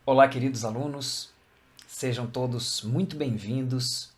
Olá, queridos alunos, sejam todos muito bem-vindos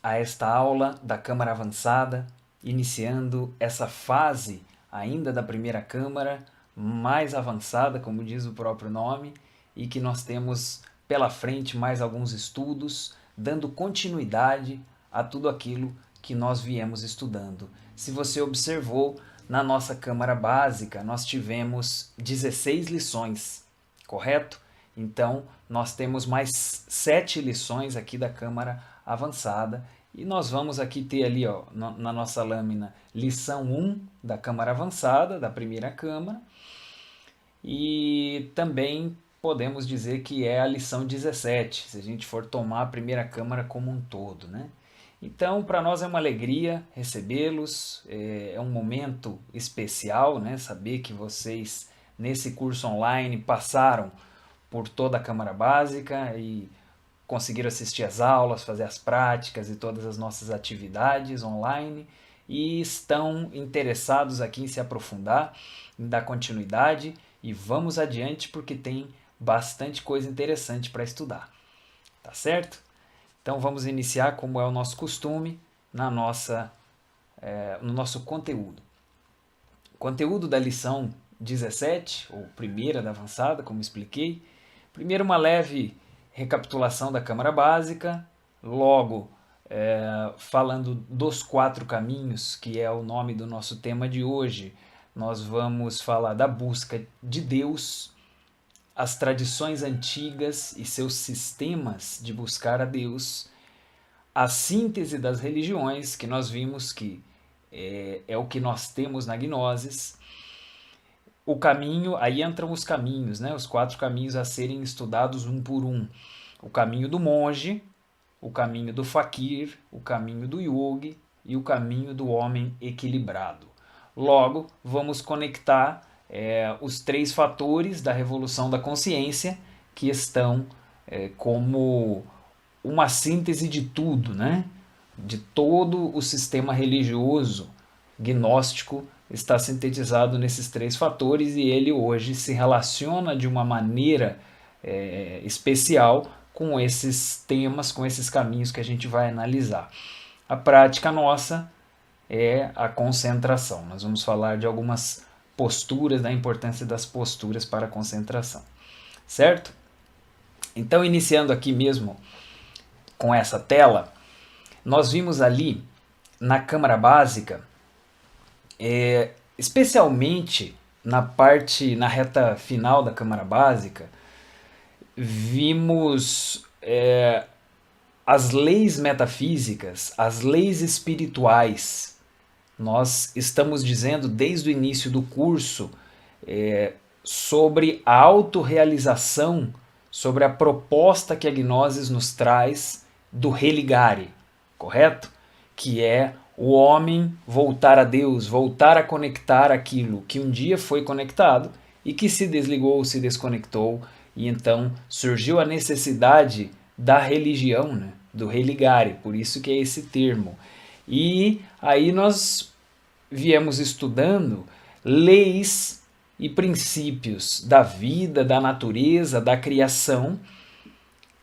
a esta aula da Câmara Avançada, iniciando essa fase ainda da primeira Câmara, mais avançada, como diz o próprio nome, e que nós temos pela frente mais alguns estudos, dando continuidade a tudo aquilo que nós viemos estudando. Se você observou, na nossa Câmara Básica, nós tivemos 16 lições, correto? Então, nós temos mais 7 lições aqui da Câmara Avançada e nós vamos aqui ter ali, ó, na nossa lâmina, lição 1 da Câmara Avançada, da primeira Câmara, e também podemos dizer que é a lição 17, se a gente for tomar a primeira Câmara como um todo, né? Então, para nós é uma alegria recebê-los, é um momento especial, né? Saber que vocês, nesse curso online, passaram por toda a Câmara Básica e conseguiram assistir às aulas, fazer as práticas e todas as nossas atividades online e estão interessados aqui em se aprofundar, em dar continuidade e vamos adiante porque tem bastante coisa interessante para estudar, tá certo? Então vamos iniciar, como é o nosso costume, no nosso conteúdo. O conteúdo da lição 17, ou primeira da avançada, como expliquei. Primeiro, uma leve recapitulação da Câmara Básica, logo falando dos 4 caminhos, que é o nome do nosso tema de hoje. Nós vamos falar da busca de Deus, as tradições antigas e seus sistemas de buscar a Deus, a síntese das religiões, que nós vimos que é o que nós temos na Gnosis, o caminho, aí entram os caminhos, né? Os 4 caminhos a serem estudados um por um. O caminho do monge, o caminho do faquir, o caminho do yogi e o caminho do homem equilibrado. Logo, vamos conectar os 3 fatores da revolução da consciência, que estão como uma síntese de tudo, né? De todo o sistema religioso gnóstico está sintetizado nesses 3 fatores e ele hoje se relaciona de uma maneira especial com esses temas, com esses caminhos que a gente vai analisar. A prática nossa é a concentração. Nós vamos falar de algumas posturas, da importância das posturas para a concentração, certo? Então, iniciando aqui mesmo com essa tela, nós vimos ali na Câmara Básica, especialmente na reta final da Câmara Básica, vimos as leis metafísicas, as leis espirituais. Nós estamos dizendo desde o início do curso sobre a autorrealização, sobre a proposta que a Gnosis nos traz do religare, correto? Que é o homem voltar a Deus, voltar a conectar aquilo que um dia foi conectado e que se desligou, se desconectou, e então surgiu a necessidade da religião, né? Do religare, por isso que é esse termo. E aí nós viemos estudando leis e princípios da vida, da natureza, da criação,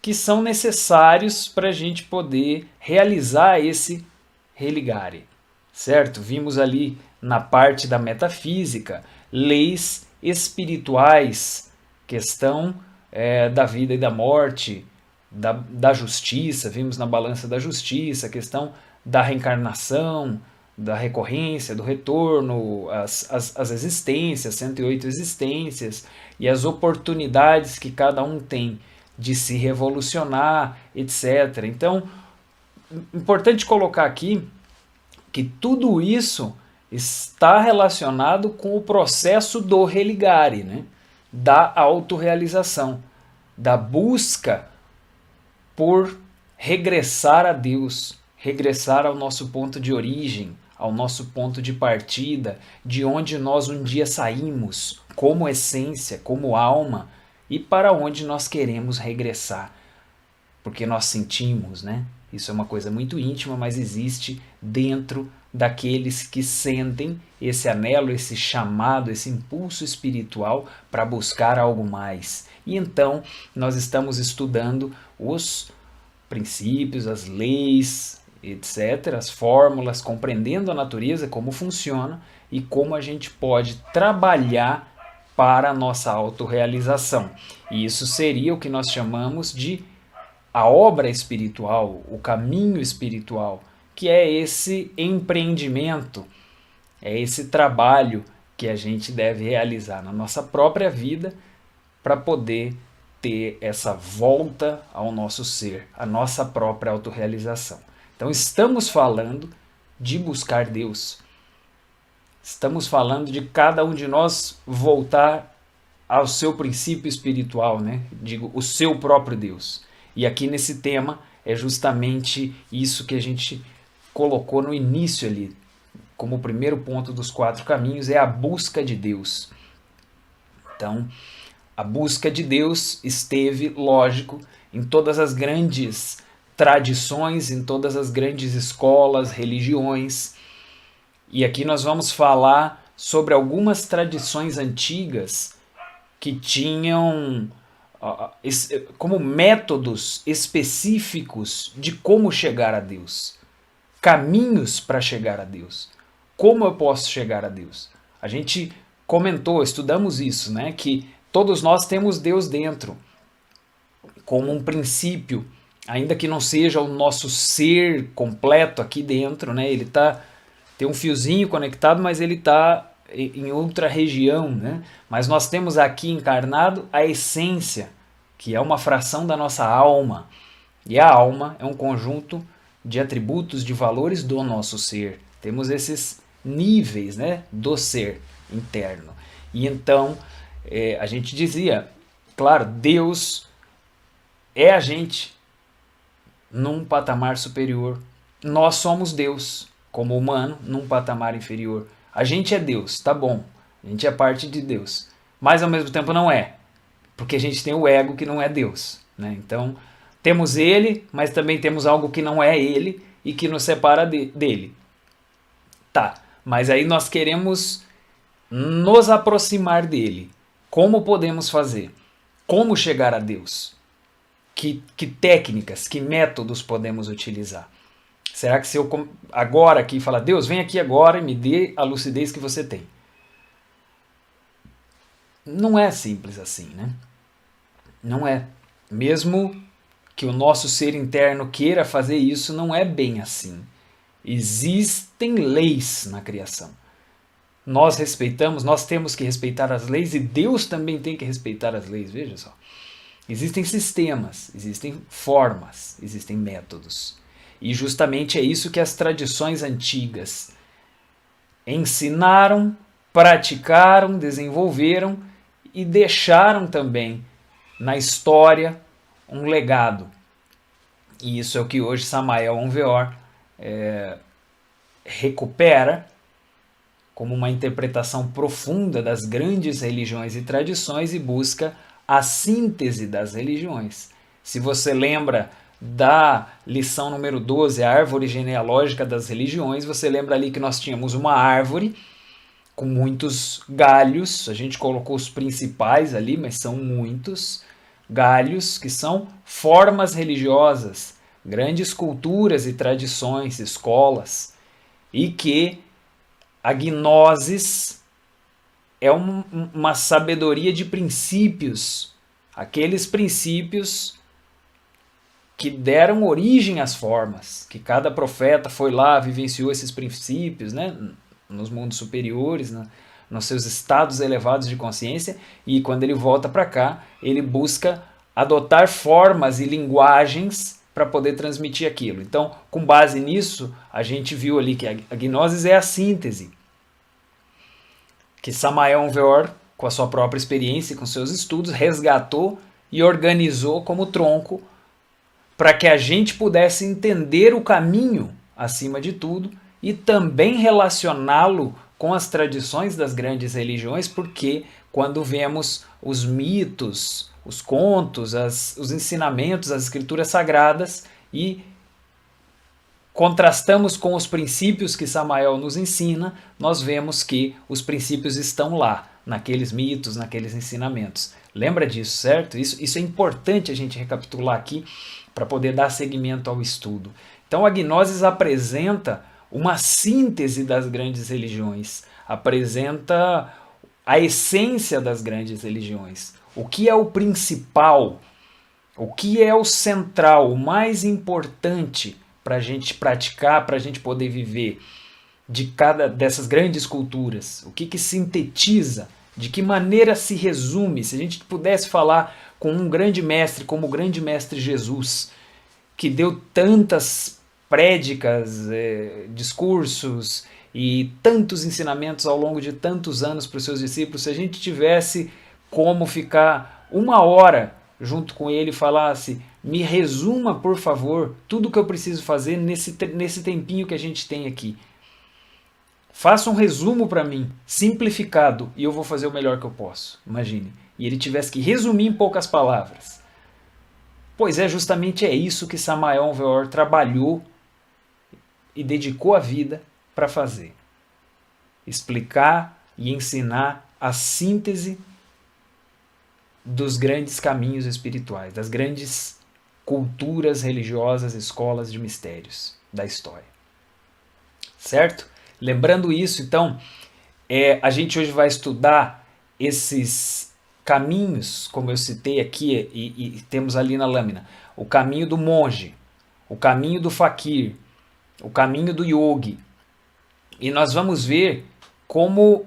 que são necessários para a gente poder realizar esse religare, certo? Vimos ali na parte da metafísica leis espirituais, questão da vida e da morte, da justiça, vimos na balança da justiça, a questão da reencarnação, da recorrência, do retorno, as existências, 108 existências e as oportunidades que cada um tem de se revolucionar, etc. Então, importante colocar aqui que tudo isso está relacionado com o processo do religare, né? Da autorrealização, da busca por regressar a Deus, regressar ao nosso ponto de origem, ao nosso ponto de partida, de onde nós um dia saímos, como essência, como alma, e para onde nós queremos regressar. Porque nós sentimos, né? Isso é uma coisa muito íntima, mas existe dentro daqueles que sentem esse anelo, esse chamado, esse impulso espiritual para buscar algo mais. E então nós estamos estudando os princípios, as leis, etc., as fórmulas, compreendendo a natureza, como funciona e como a gente pode trabalhar para a nossa autorrealização. E isso seria o que nós chamamos de a obra espiritual, o caminho espiritual, que é esse empreendimento, é esse trabalho que a gente deve realizar na nossa própria vida para poder ter essa volta ao nosso ser, a nossa própria autorrealização. Então estamos falando de buscar Deus. Estamos falando de cada um de nós voltar ao seu princípio espiritual, né? Digo, o seu próprio Deus. E aqui nesse tema é justamente isso que a gente colocou no início ali, como o primeiro ponto dos 4 caminhos, é a busca de Deus. Então, a busca de Deus esteve, lógico, em todas as grandes tradições, em todas as grandes escolas, religiões. E aqui nós vamos falar sobre algumas tradições antigas que tinham como métodos específicos de como chegar a Deus, caminhos para chegar a Deus. Como eu posso chegar a Deus? A gente comentou, estudamos isso, né? Que todos nós temos Deus dentro, como um princípio, ainda que não seja o nosso ser completo aqui dentro, né? Ele tem um fiozinho conectado, mas ele está em outra região, né? Mas nós temos aqui encarnado a essência, que é uma fração da nossa alma. E a alma é um conjunto de atributos, de valores do nosso ser. Temos esses níveis, né, do ser interno. E então a gente dizia, claro, Deus é a gente num patamar superior. Nós somos Deus, como humano, num patamar inferior. A gente é Deus, tá bom. A gente é parte de Deus. Mas ao mesmo tempo não é. Porque a gente tem o ego que não é Deus, né? Então, temos ele, mas também temos algo que não é ele e que nos separa dele. Tá, mas aí nós queremos nos aproximar dele. Como podemos fazer? Como chegar a Deus? Que técnicas, que métodos podemos utilizar? Será que se eu agora aqui falar, Deus, vem aqui agora e me dê a lucidez que você tem? Não é simples assim, né? Não é. Mesmo que o nosso ser interno queira fazer isso, não é bem assim. Existem leis na criação. Nós respeitamos, nós temos que respeitar as leis e Deus também tem que respeitar as leis, veja só. Existem sistemas, existem formas, existem métodos. E justamente é isso que as tradições antigas ensinaram, praticaram, desenvolveram e deixaram também na história um legado. E isso é o que hoje Samael Aun Weor recupera como uma interpretação profunda das grandes religiões e tradições e busca a síntese das religiões. Se você lembra da lição número 12, a árvore genealógica das religiões, você lembra ali que nós tínhamos uma árvore com muitos galhos, a gente colocou os principais ali, mas são muitos galhos que são formas religiosas, grandes culturas e tradições, escolas, e que a gnosis é uma sabedoria de princípios, aqueles princípios que deram origem às formas, que cada profeta foi lá, vivenciou esses princípios, né, nos mundos superiores, nos seus estados elevados de consciência, e quando ele volta para cá, ele busca adotar formas e linguagens para poder transmitir aquilo. Então, com base nisso, a gente viu ali que a gnosis é a síntese, que Samael Aun Weor, com a sua própria experiência e com seus estudos, resgatou e organizou como tronco para que a gente pudesse entender o caminho, acima de tudo, e também relacioná-lo com as tradições das grandes religiões, porque quando vemos os mitos, os contos, os ensinamentos, as escrituras sagradas, e contrastamos com os princípios que Samael nos ensina, nós vemos que os princípios estão lá, naqueles mitos, naqueles ensinamentos. Lembra disso, certo? Isso é importante a gente recapitular aqui para poder dar seguimento ao estudo. Então a Gnosis apresenta uma síntese das grandes religiões, apresenta a essência das grandes religiões. O que é o principal, o que é o central, o mais importante para a gente praticar, para a gente poder viver de cada dessas grandes culturas. O que sintetiza, de que maneira se resume. Se a gente pudesse falar com um grande mestre, como o grande mestre Jesus, que deu tantas prédicas, discursos e tantos ensinamentos ao longo de tantos anos para os seus discípulos, se a gente tivesse como ficar uma hora junto com ele e falasse: me resuma, por favor, tudo o que eu preciso fazer nesse tempinho que a gente tem aqui. Faça um resumo para mim, simplificado, e eu vou fazer o melhor que eu posso. Imagine. E ele tivesse que resumir em poucas palavras. Pois é, justamente é isso que Samael Weor trabalhou e dedicou a vida para fazer. Explicar e ensinar a síntese dos grandes caminhos espirituais, das grandes culturas religiosas, escolas de mistérios da história. Certo? Lembrando isso, então, a gente hoje vai estudar esses caminhos, como eu citei aqui, e temos ali na lâmina, o caminho do monge, o caminho do faquir, o caminho do yogi. E nós vamos ver como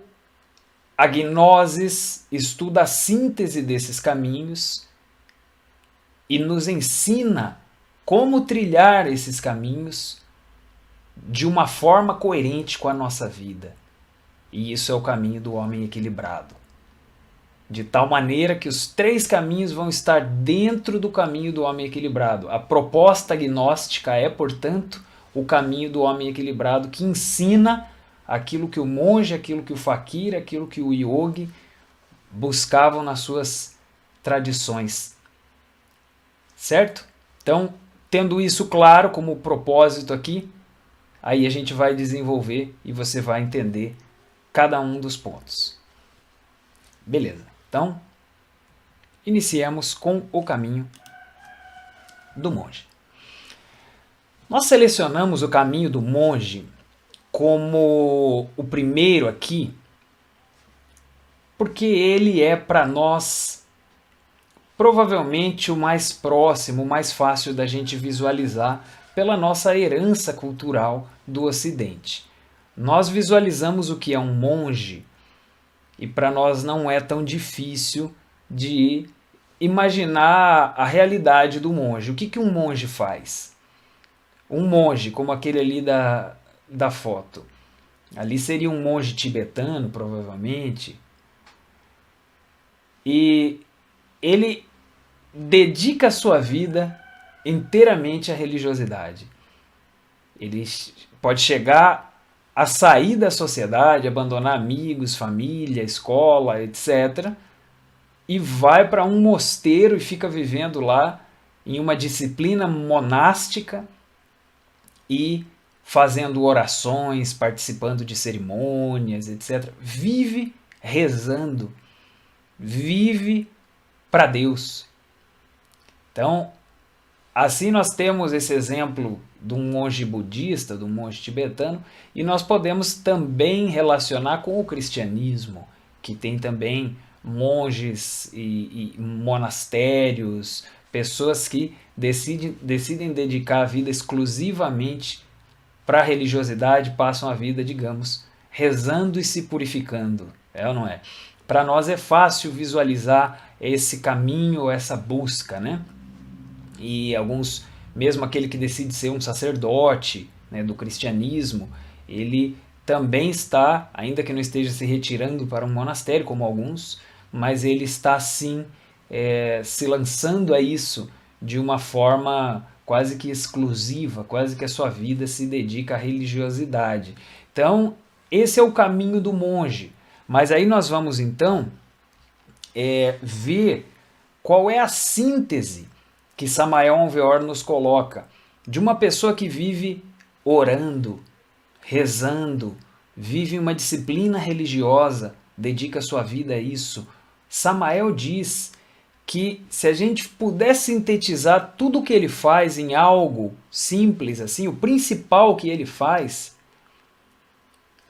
a Gnosis estuda a síntese desses caminhos e nos ensina como trilhar esses caminhos de uma forma coerente com a nossa vida. E isso é o caminho do homem equilibrado. De tal maneira que os três caminhos vão estar dentro do caminho do homem equilibrado. A proposta gnóstica é, portanto, o caminho do homem equilibrado, que ensina aquilo que o monge, aquilo que o faquir, aquilo que o yogi buscavam nas suas tradições. Certo? Então, tendo isso claro como propósito aqui, aí a gente vai desenvolver e você vai entender cada um dos pontos. Beleza. Então, iniciemos com o caminho do monge. Nós selecionamos o caminho do monge como o primeiro aqui, porque ele é para nós provavelmente o mais próximo, o mais fácil da gente visualizar pela nossa herança cultural do Ocidente. Nós visualizamos o que é um monge e para nós não é tão difícil de imaginar a realidade do monge. O que um monge faz? Um monge, como aquele ali da foto. Ali seria um monge tibetano, provavelmente. E ele dedica a sua vida inteiramente à religiosidade. Ele pode chegar a sair da sociedade, abandonar amigos, família, escola, etc. E vai para um mosteiro e fica vivendo lá em uma disciplina monástica e fazendo orações, participando de cerimônias, etc. Vive rezando, vive para Deus. Então, assim nós temos esse exemplo de um monge budista, de um monge tibetano, e nós podemos também relacionar com o cristianismo, que tem também monges e monastérios, pessoas que decidem dedicar a vida exclusivamente para a religiosidade, passam a vida, digamos, rezando e se purificando, é ou não é? Para nós é fácil visualizar esse caminho, essa busca, né? E alguns, mesmo aquele que decide ser um sacerdote, né, do cristianismo, ele também está, ainda que não esteja se retirando para um monastério, como alguns, mas ele está sim se lançando a isso de uma forma quase que exclusiva, quase que a sua vida se dedica à religiosidade. Então, esse é o caminho do monge. Mas aí nós vamos então ver qual é a síntese que Samael Weor nos coloca de uma pessoa que vive orando, rezando, vive uma disciplina religiosa, dedica sua vida a isso. Samael diz que se a gente puder sintetizar tudo o que ele faz em algo simples, assim, o principal que ele faz,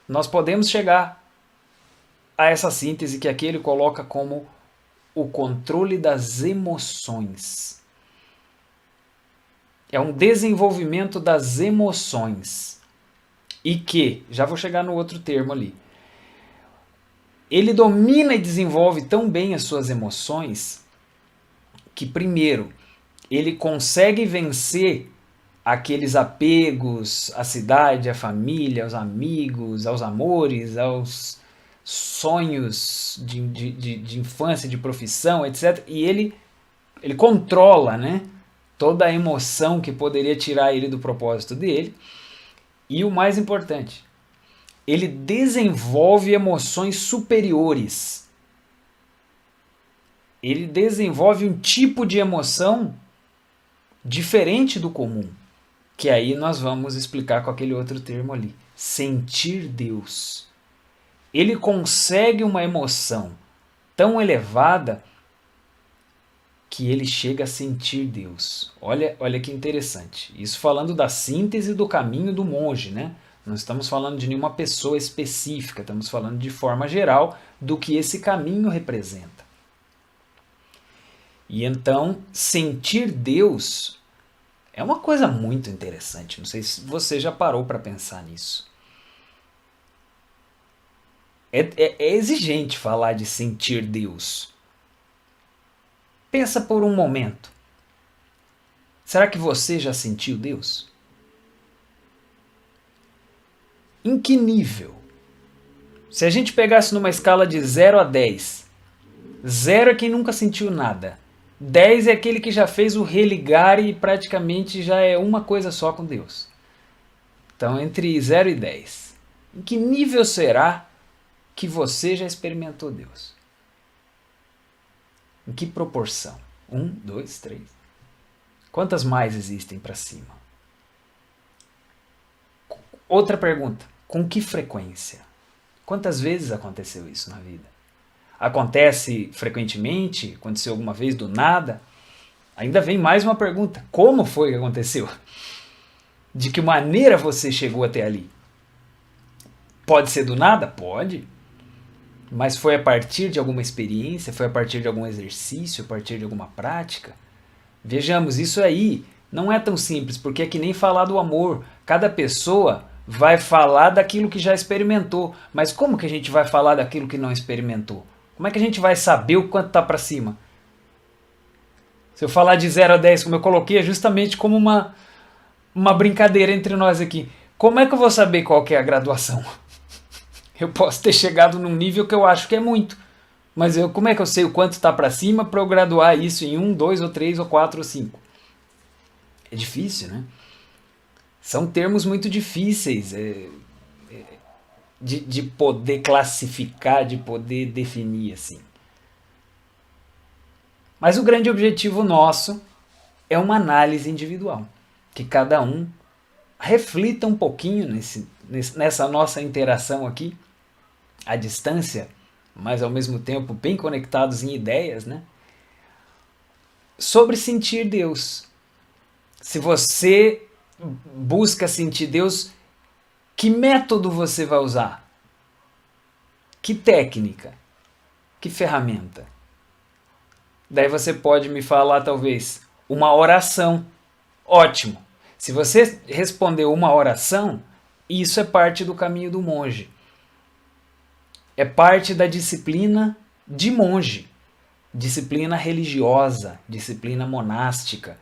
nós podemos chegar a essa síntese que aqui ele coloca como o controle das emoções. É um desenvolvimento das emoções. E que, já vou chegar no outro termo ali, ele domina e desenvolve tão bem as suas emoções que, primeiro, ele consegue vencer aqueles apegos à cidade, à família, aos amigos, aos amores, aos sonhos de infância, de profissão, etc. E ele controla, né, toda a emoção que poderia tirar ele do propósito dele. E o mais importante, ele desenvolve emoções superiores. Ele desenvolve um tipo de emoção diferente do comum, que aí nós vamos explicar com aquele outro termo ali, sentir Deus. Ele consegue uma emoção tão elevada que ele chega a sentir Deus. Olha que interessante. Isso falando da síntese do caminho do monge, né? Não estamos falando de nenhuma pessoa específica, estamos falando de forma geral do que esse caminho representa. E então, sentir Deus é uma coisa muito interessante. Não sei se você já parou para pensar nisso. É exigente falar de sentir Deus. Pensa por um momento. Será que você já sentiu Deus? Em que nível? Se a gente pegasse numa escala de 0 a 10, 0 é quem nunca sentiu nada. 10 é aquele que já fez o religar e praticamente já é uma coisa só com Deus. Então, entre 0 e 10. Em que nível será que você já experimentou Deus? Em que proporção? 1, 2, 3. Quantas mais existem para cima? Outra pergunta. Com que frequência? Quantas vezes aconteceu isso na vida? Acontece frequentemente? Aconteceu alguma vez do nada? Ainda vem mais uma pergunta. Como foi que aconteceu? De que maneira você chegou até ali? Pode ser do nada? Pode. Mas foi a partir de alguma experiência? Foi a partir de algum exercício? A partir de alguma prática? Vejamos, isso aí não é tão simples, porque é que nem falar do amor. Cada pessoa vai falar daquilo que já experimentou. Mas como que a gente vai falar daquilo que não experimentou? Como é que a gente vai saber o quanto está para cima? Se eu falar de 0 a 10, como eu coloquei, é justamente como uma brincadeira entre nós aqui. Como é que eu vou saber qual que é a graduação? Eu posso ter chegado num nível que eu acho que é muito. Mas como é que eu sei o quanto está para cima para eu graduar isso em 1, 2, ou 3, ou 4, ou 5? É difícil, né? São termos muito difíceis de poder classificar, de poder definir assim. Mas o grande objetivo nosso é uma análise individual. Que cada um reflita um pouquinho nessa nossa interação aqui, à distância, mas ao mesmo tempo bem conectados em ideias, né? Sobre sentir Deus. Se você busca sentir Deus, que método você vai usar? Que técnica? Que ferramenta? Daí você pode me falar, talvez, uma oração. Ótimo. Se você respondeu uma oração, isso é parte do caminho do monge. É parte da disciplina de monge. Disciplina religiosa, disciplina monástica.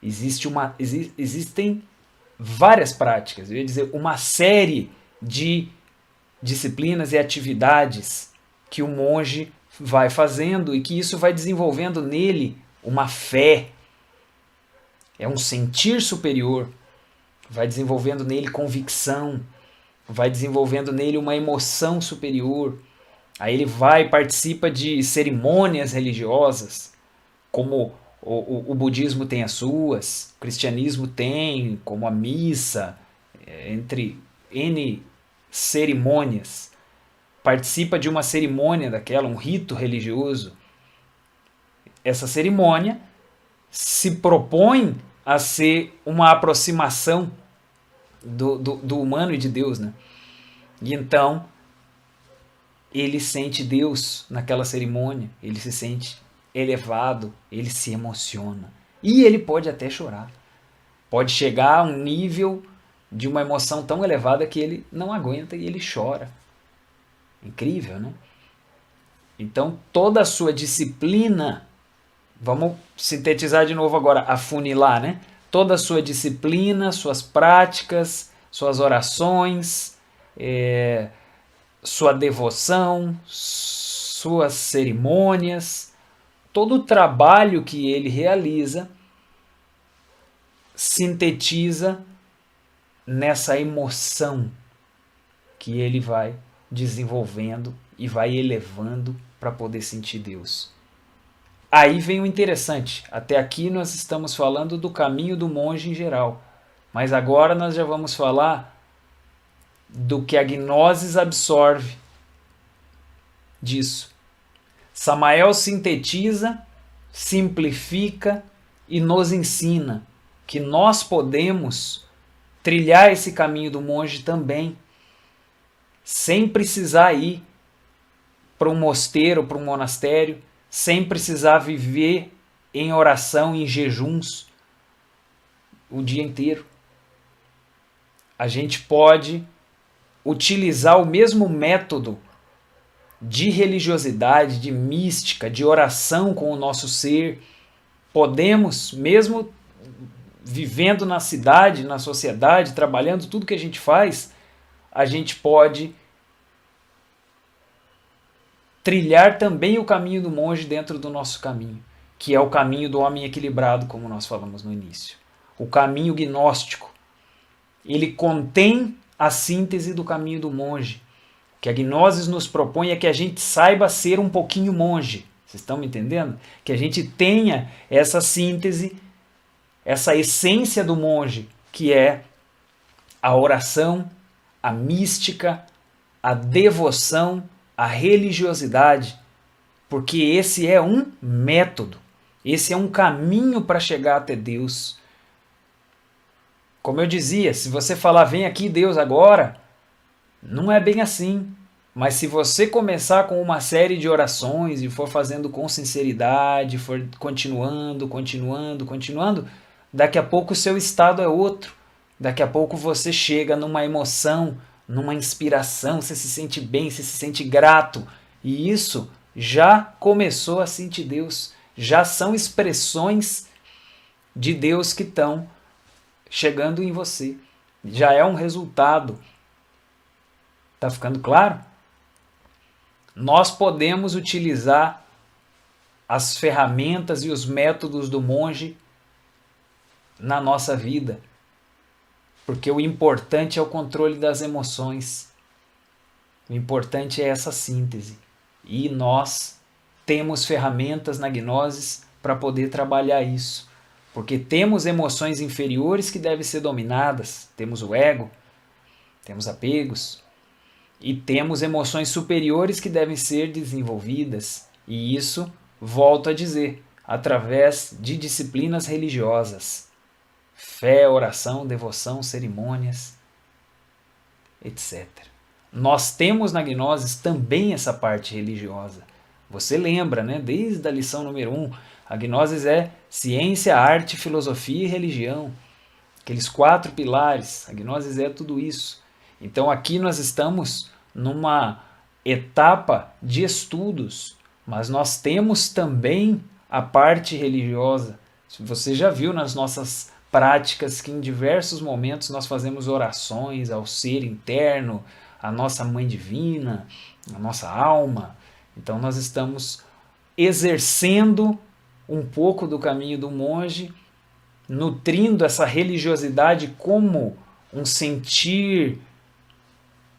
Existem várias práticas, eu ia dizer, uma série de disciplinas e atividades que o monge vai fazendo e que isso vai desenvolvendo nele uma fé, é um sentir superior, vai desenvolvendo nele convicção, vai desenvolvendo nele uma emoção superior. Aí ele vai, participa de cerimônias religiosas, como o budismo tem as suas, o cristianismo tem, como a missa, entre N cerimônias, participa de uma cerimônia daquela, um rito religioso, essa cerimônia se propõe a ser uma aproximação do humano e de Deus, né? E então ele sente Deus naquela cerimônia, ele se sente elevado, ele se emociona. E ele pode até chorar. Pode chegar a um nível de uma emoção tão elevada que ele não aguenta e ele chora. Incrível, né? Então toda a sua disciplina, vamos sintetizar de novo agora, afunilar, né? Toda a sua disciplina, suas práticas, suas orações, sua devoção, suas cerimônias, todo o trabalho que ele realiza sintetiza nessa emoção que ele vai desenvolvendo e vai elevando para poder sentir Deus. Aí vem o interessante. Até aqui nós estamos falando do caminho do monge em geral. Mas agora nós já vamos falar do que a Gnosis absorve disso. Samael sintetiza, simplifica e nos ensina que nós podemos trilhar esse caminho do monge também, sem precisar ir para um mosteiro, para um monastério, sem precisar viver em oração, em jejuns, o dia inteiro. A gente pode utilizar o mesmo método de religiosidade, de mística, de oração com o nosso ser. Podemos, mesmo vivendo na cidade, na sociedade, trabalhando tudo que a gente faz, a gente pode trilhar também o caminho do monge dentro do nosso caminho, que é o caminho do homem equilibrado, como nós falamos no início. O caminho gnóstico. Ele contém a síntese do caminho do monge. O que a Gnosis nos propõe é que a gente saiba ser um pouquinho monge. Vocês estão me entendendo? Que a gente tenha essa síntese, essa essência do monge, que é a oração, a mística, a devoção, a religiosidade, porque esse é um método, esse é um caminho para chegar até Deus. Como eu dizia, se você falar vem aqui Deus agora, não é bem assim. Mas se você começar com uma série de orações e for fazendo com sinceridade, for continuando, daqui a pouco o seu estado é outro. Daqui a pouco você chega numa emoção, numa inspiração, você se sente bem, você se sente grato. E isso já começou a sentir Deus. Já são expressões de Deus que estão chegando em você. Já é um resultado. Tá ficando claro? Nós podemos utilizar as ferramentas e os métodos do monge na nossa vida. Porque o importante é o controle das emoções. O importante é essa síntese. E nós temos ferramentas na Gnosis para poder trabalhar isso. Porque temos emoções inferiores que devem ser dominadas. Temos o ego, temos apegos. E temos emoções superiores que devem ser desenvolvidas. E isso, volto a dizer, através de disciplinas religiosas. Fé, oração, devoção, cerimônias, etc. Nós temos na Gnosis também essa parte religiosa. Você lembra, né? Desde a lição número 1, a Gnosis é ciência, arte, filosofia e religião. Aqueles 4 pilares. A Gnosis é tudo isso. Então aqui nós estamos numa etapa de estudos, mas nós temos também a parte religiosa. Você já viu nas nossas práticas que em diversos momentos nós fazemos orações ao ser interno, à nossa mãe divina, à nossa alma. Então nós estamos exercendo um pouco do caminho do monge, nutrindo essa religiosidade como um sentir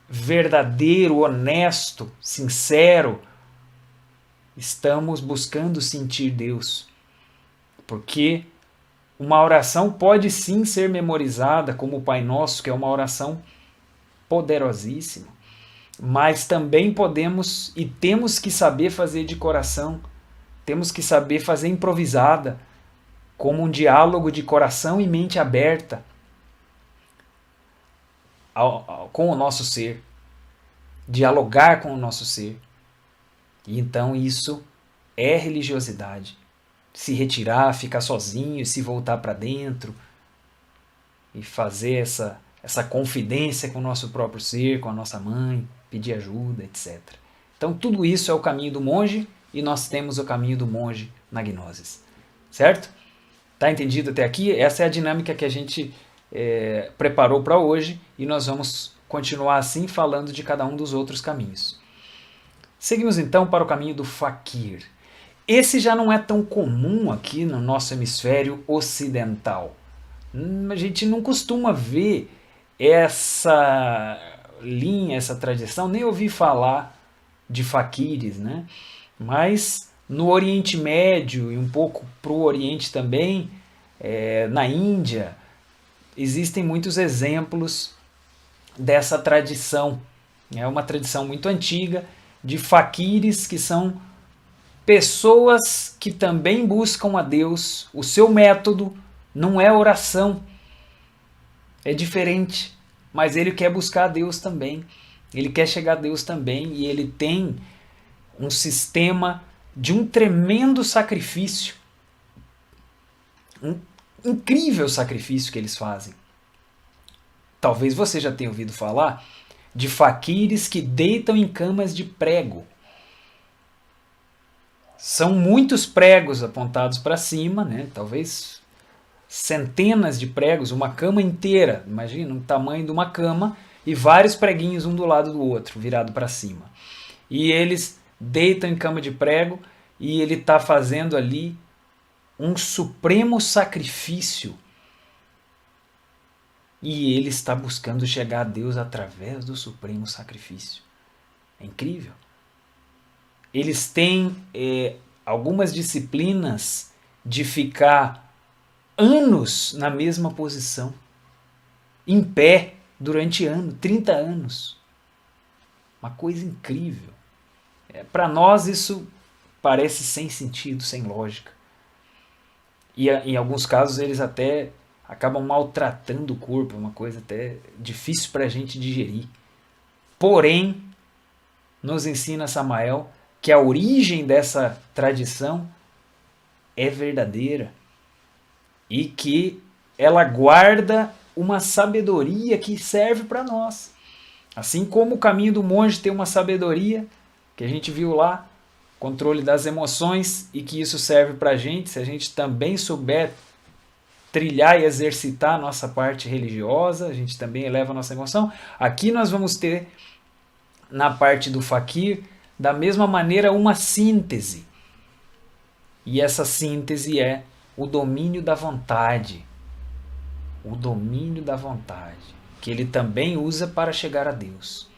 verdadeiro, honesto, sincero. Estamos buscando sentir Deus, porque uma oração pode sim ser memorizada, como o Pai Nosso, que é uma oração poderosíssima, mas também podemos e temos que saber fazer de coração, temos que saber fazer improvisada, como um diálogo de coração e mente aberta com o nosso ser, dialogar com o nosso ser. E então isso é religiosidade. Se retirar, ficar sozinho, se voltar para dentro e fazer essa confidência com o nosso próprio ser, com a nossa mãe, pedir ajuda, etc. Então tudo isso é o caminho do monge e nós temos o caminho do monge na Gnosis. Certo? Tá entendido até aqui? Essa é a dinâmica que a gente preparou para hoje e nós vamos continuar assim falando de cada um dos outros caminhos. Seguimos então para o caminho do Fakir. Esse já não é tão comum aqui no nosso hemisfério ocidental. A gente não costuma ver essa linha, essa tradição, nem ouvir falar de faquires, né? Mas no Oriente Médio e um pouco para o Oriente também, na Índia, existem muitos exemplos dessa tradição. É uma tradição muito antiga de faquires, que são pessoas que também buscam a Deus. O seu método não é oração, é diferente, mas ele quer buscar a Deus também, ele quer chegar a Deus também, e ele tem um sistema de um tremendo sacrifício, um incrível sacrifício que eles fazem. Talvez você já tenha ouvido falar de faquires que deitam em camas de prego. São muitos pregos apontados para cima, né? Talvez centenas de pregos, uma cama inteira. Imagina o tamanho de uma cama e vários preguinhos um do lado do outro, virado para cima. E eles deitam em cama de prego e ele está fazendo ali um supremo sacrifício. E ele está buscando chegar a Deus através do supremo sacrifício. É incrível. Eles têm algumas disciplinas de ficar anos na mesma posição, em pé, durante 30 anos. Uma coisa incrível. Para nós isso parece sem sentido, sem lógica. E em alguns casos eles até acabam maltratando o corpo, uma coisa até difícil para a gente digerir. Porém, nos ensina Samael que a origem dessa tradição é verdadeira e que ela guarda uma sabedoria que serve para nós. Assim como o caminho do monge tem uma sabedoria, que a gente viu lá, controle das emoções, e que isso serve para a gente, se a gente também souber trilhar e exercitar a nossa parte religiosa, a gente também eleva a nossa emoção. Aqui nós vamos ter, na parte do Fakir, da mesma maneira, uma síntese. E essa síntese é o domínio da vontade. O domínio da vontade, que ele também usa para chegar a Deus.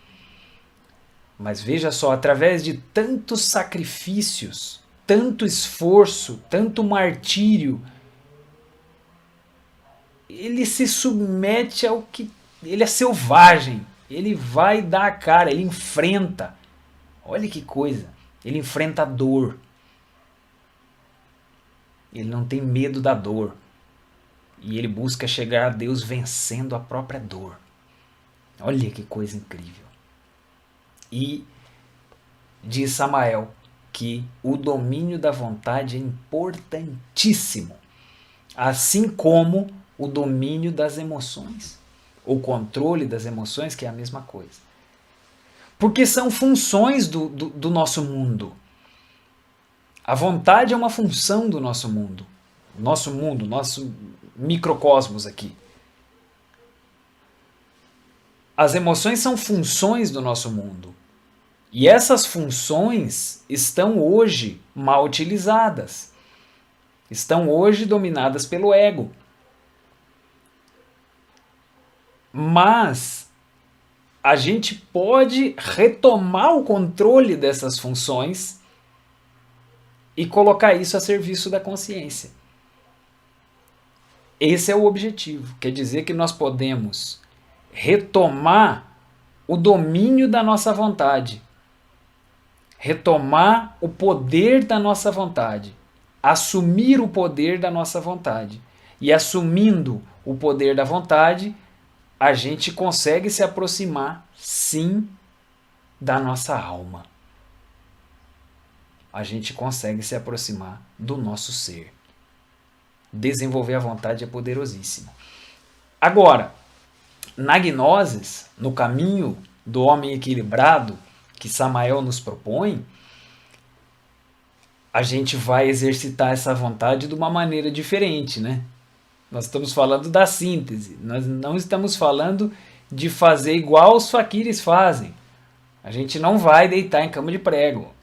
Mas veja só, através de tantos sacrifícios, tanto esforço, tanto martírio, ele se submete ao que... Ele é selvagem, ele vai dar a cara, ele enfrenta. Olha que coisa, ele enfrenta a dor. Ele não tem medo da dor. E ele busca chegar a Deus vencendo a própria dor. Olha que coisa incrível. E diz Samael que o domínio da vontade é importantíssimo, assim como o domínio das emoções, o controle das emoções, que é a mesma coisa. Porque são funções do nosso mundo. A vontade é uma função do nosso mundo, nosso microcosmos aqui. As emoções são funções do nosso mundo. E essas funções estão hoje mal utilizadas. Estão hoje dominadas pelo ego. Mas a gente pode retomar o controle dessas funções e colocar isso a serviço da consciência. Esse é o objetivo. Quer dizer que nós podemos retomar o domínio da nossa vontade, retomar o poder da nossa vontade, assumir o poder da nossa vontade. E assumindo o poder da vontade, a gente consegue se aproximar, sim, da nossa alma. A gente consegue se aproximar do nosso ser. Desenvolver a vontade é poderosíssimo. Agora, na Gnosis, no caminho do homem equilibrado, que Samael nos propõe, a gente vai exercitar essa vontade de uma maneira diferente, né? Nós estamos falando da síntese, nós não estamos falando de fazer igual os faquires fazem. A gente não vai deitar em cama de prego.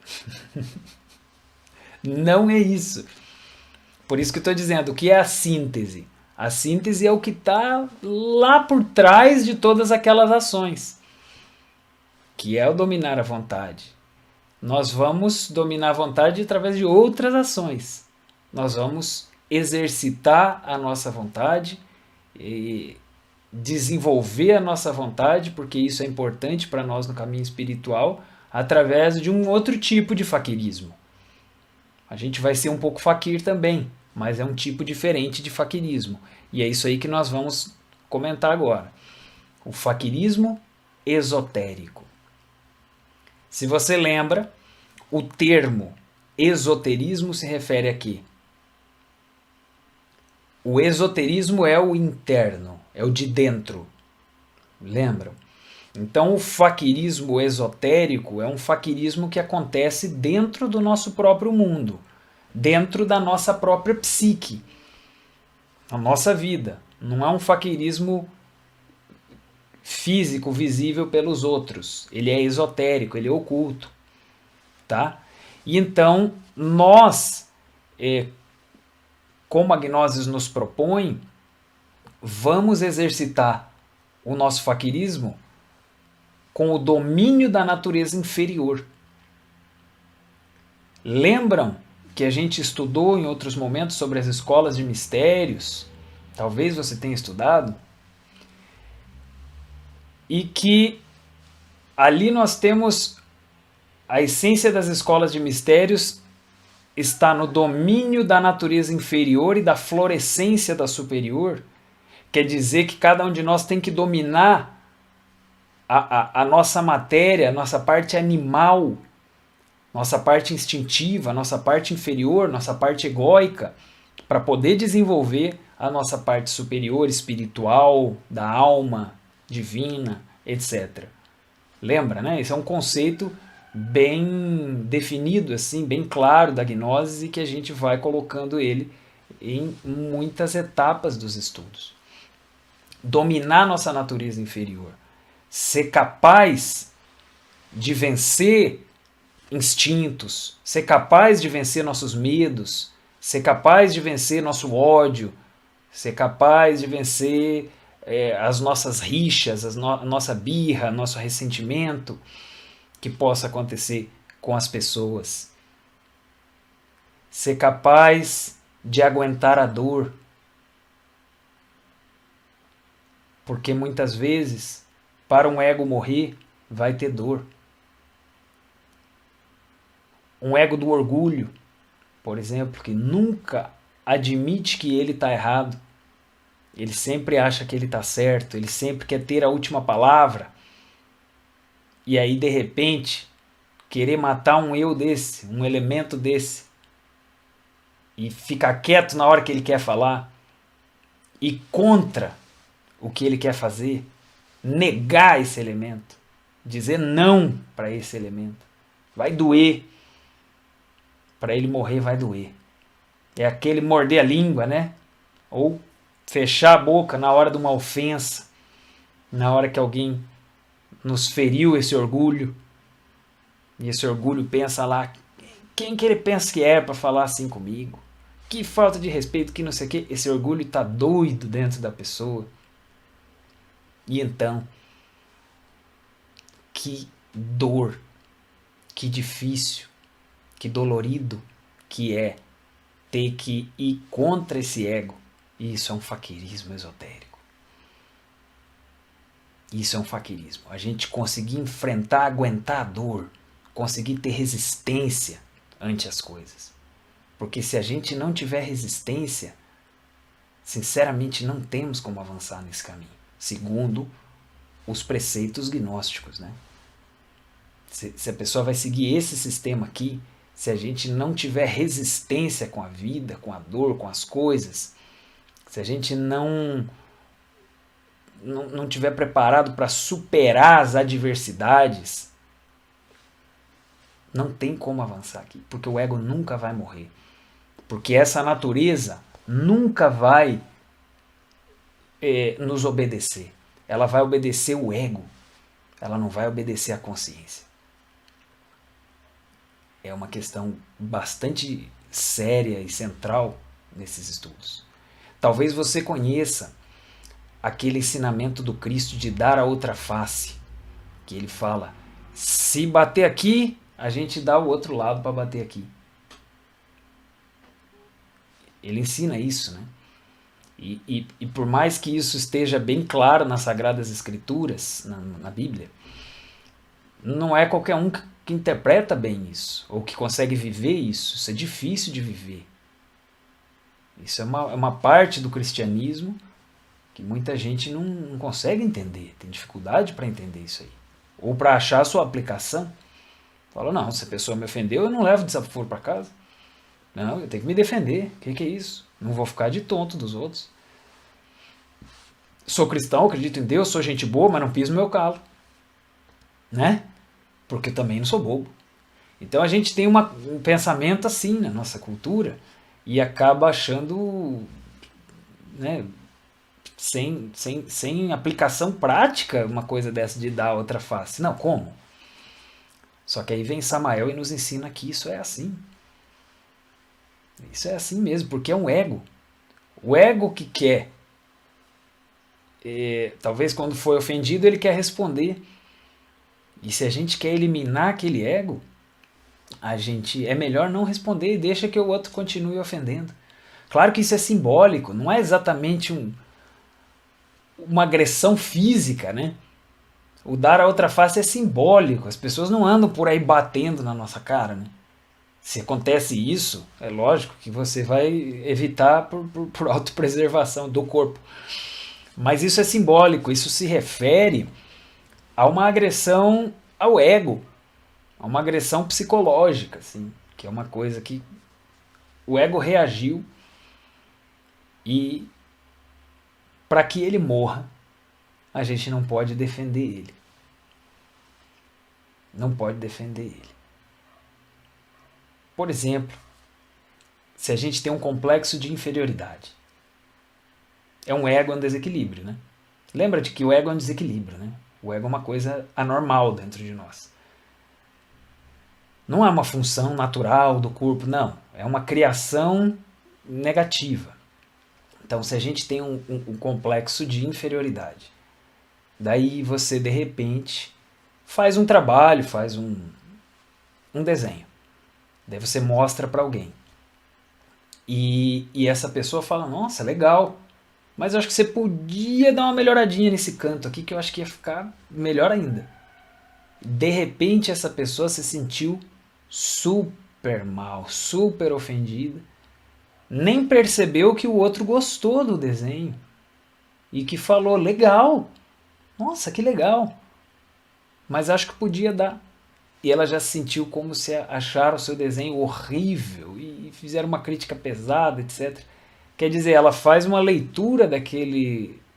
Não é isso. Por isso que eu estou dizendo, o que é a síntese? A síntese é o que está lá por trás de todas aquelas ações, que é o dominar a vontade. Nós vamos dominar a vontade através de outras ações. Nós vamos exercitar a nossa vontade e desenvolver a nossa vontade, porque isso é importante para nós no caminho espiritual, através de um outro tipo de faquirismo. A gente vai ser um pouco faquir também, mas é um tipo diferente de faquirismo. E é isso aí que nós vamos comentar agora. O faquirismo esotérico. Se você lembra, o termo esoterismo se refere a quê? O esoterismo é o interno, é o de dentro. Lembram? Então o faquirismo esotérico é um faquirismo que acontece dentro do nosso próprio mundo, dentro da nossa própria psique, a nossa vida. Não é um faquirismo físico, visível pelos outros. Ele é esotérico, ele é oculto. Tá? E então nós, como a Gnosis nos propõe, vamos exercitar o nosso faquirismo com o domínio da natureza inferior. Lembram que a gente estudou em outros momentos sobre as escolas de mistérios? Talvez você tenha estudado. E que ali nós temos a essência das escolas de mistérios está no domínio da natureza inferior e da florescência da superior. Quer dizer que cada um de nós tem que dominar a nossa matéria, a nossa parte animal, nossa parte instintiva, nossa parte inferior, nossa parte egóica, para poder desenvolver a nossa parte superior, espiritual, da alma, divina, etc. Lembra, né? Esse é um conceito bem definido, assim, bem claro da gnose, e que a gente vai colocando ele em muitas etapas dos estudos. Dominar nossa natureza inferior. Ser capaz de vencer instintos, ser capaz de vencer nossos medos, ser capaz de vencer nosso ódio, ser capaz de vencer as nossas rixas, a nossa birra, nosso ressentimento que possa acontecer com as pessoas. Ser capaz de aguentar a dor. Porque muitas vezes, para um ego morrer, vai ter dor. Um ego do orgulho, por exemplo, que nunca admite que ele está errado. Ele sempre acha que ele está certo, ele sempre quer ter a última palavra. E aí, de repente, querer matar um eu desse, um elemento desse, e ficar quieto na hora que ele quer falar, e contra o que ele quer fazer, negar esse elemento, dizer não para esse elemento. Vai doer. Para ele morrer vai doer. É aquele morder a língua, né? Ou fechar a boca na hora de uma ofensa, na hora que alguém nos feriu esse orgulho, e esse orgulho pensa lá, quem que ele pensa que é para falar assim comigo? Que falta de respeito, que não sei o que. Esse orgulho está doido dentro da pessoa. E então, que dor, que difícil, que dolorido que é ter que ir contra esse ego, E isso é um faquirismo esotérico. Isso é um faquirismo. A gente conseguir enfrentar, aguentar a dor, conseguir ter resistência ante as coisas. Porque se a gente não tiver resistência, sinceramente não temos como avançar nesse caminho, segundo os preceitos gnósticos, né? Se a pessoa vai seguir esse sistema aqui, se a gente não tiver resistência com a vida, com a dor, com as coisas, se a gente não tiver preparado para superar as adversidades, não tem como avançar aqui, porque o ego nunca vai morrer. Porque essa natureza nunca vai nos obedecer. Ela vai obedecer o ego, ela não vai obedecer a consciência. É uma questão bastante séria e central nesses estudos. Talvez você conheça aquele ensinamento do Cristo de dar a outra face, que ele fala, se bater aqui, a gente dá o outro lado para bater aqui. Ele ensina isso, né? E por mais que isso esteja bem claro nas Sagradas Escrituras, na Bíblia, não é qualquer um que interpreta bem isso, ou que consegue viver isso. Isso é difícil de viver. Isso é uma parte do cristianismo que muita gente não consegue entender, tem dificuldade para entender isso aí. Ou para achar a sua aplicação. Fala, não, se a pessoa me ofendeu, eu não levo desaforo para casa. Não, eu tenho que me defender. O que é isso? Não vou ficar de tonto dos outros. Sou cristão, acredito em Deus, sou gente boa, mas não piso no meu calo. Né? Porque eu também não sou bobo. Então a gente tem um pensamento assim na nossa cultura e acaba achando, né, sem aplicação prática uma coisa dessa de dar outra face. Não, como? Só que aí vem Samael e nos ensina que isso é assim. Isso é assim mesmo, porque é um ego. O ego que quer, talvez quando foi ofendido, ele quer responder. E se a gente quer eliminar aquele ego, a gente é melhor não responder e deixa que o outro continue ofendendo. Claro que isso é simbólico, não é exatamente uma agressão física, né? O dar a outra face é simbólico, as pessoas não andam por aí batendo na nossa cara, né? Se acontece isso, é lógico que você vai evitar por autopreservação do corpo. Mas isso é simbólico, isso se refere a uma agressão ao ego, a uma agressão psicológica, assim, que é uma coisa que o ego reagiu e para que ele morra, a gente não pode defender ele. Não pode defender ele. Por exemplo, se a gente tem um complexo de inferioridade, é um ego em desequilíbrio, né? Lembra de que o ego é um desequilíbrio, né? O ego é uma coisa anormal dentro de nós. Não é uma função natural do corpo, não. É uma criação negativa. Então, se a gente tem um complexo de inferioridade, daí você, de repente, faz um trabalho, faz um desenho. Daí você mostra para alguém. E essa pessoa fala, nossa, legal, mas eu acho que você podia dar uma melhoradinha nesse canto aqui, que eu acho que ia ficar melhor ainda. De repente essa pessoa se sentiu super mal, super ofendida, nem percebeu que o outro gostou do desenho e que falou, legal, nossa, que legal, mas acho que podia dar. E ela já se sentiu como se acharam o seu desenho horrível e fizeram uma crítica pesada, etc. Quer dizer, ela faz uma leitura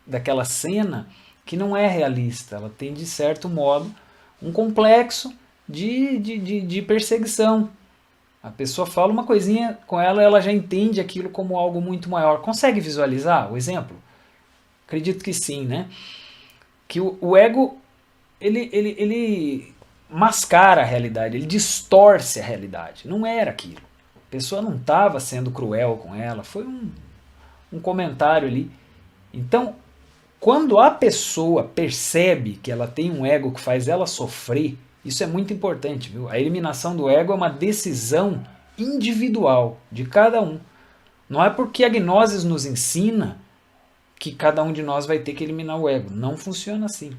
daquela cena que não é realista. Ela tem, de certo modo, um complexo de perseguição. A pessoa fala uma coisinha com ela, ela já entende aquilo como algo muito maior. Consegue visualizar o exemplo? Acredito que sim, né? Que o ego, ele mascara a realidade, ele distorce a realidade. Não era aquilo. A pessoa não estava sendo cruel com ela, foi um comentário ali. Então, quando a pessoa percebe que ela tem um ego que faz ela sofrer, isso é muito importante, viu? A eliminação do ego é uma decisão individual de cada um. Não é porque a Gnosis nos ensina que cada um de nós vai ter que eliminar o ego. Não funciona assim.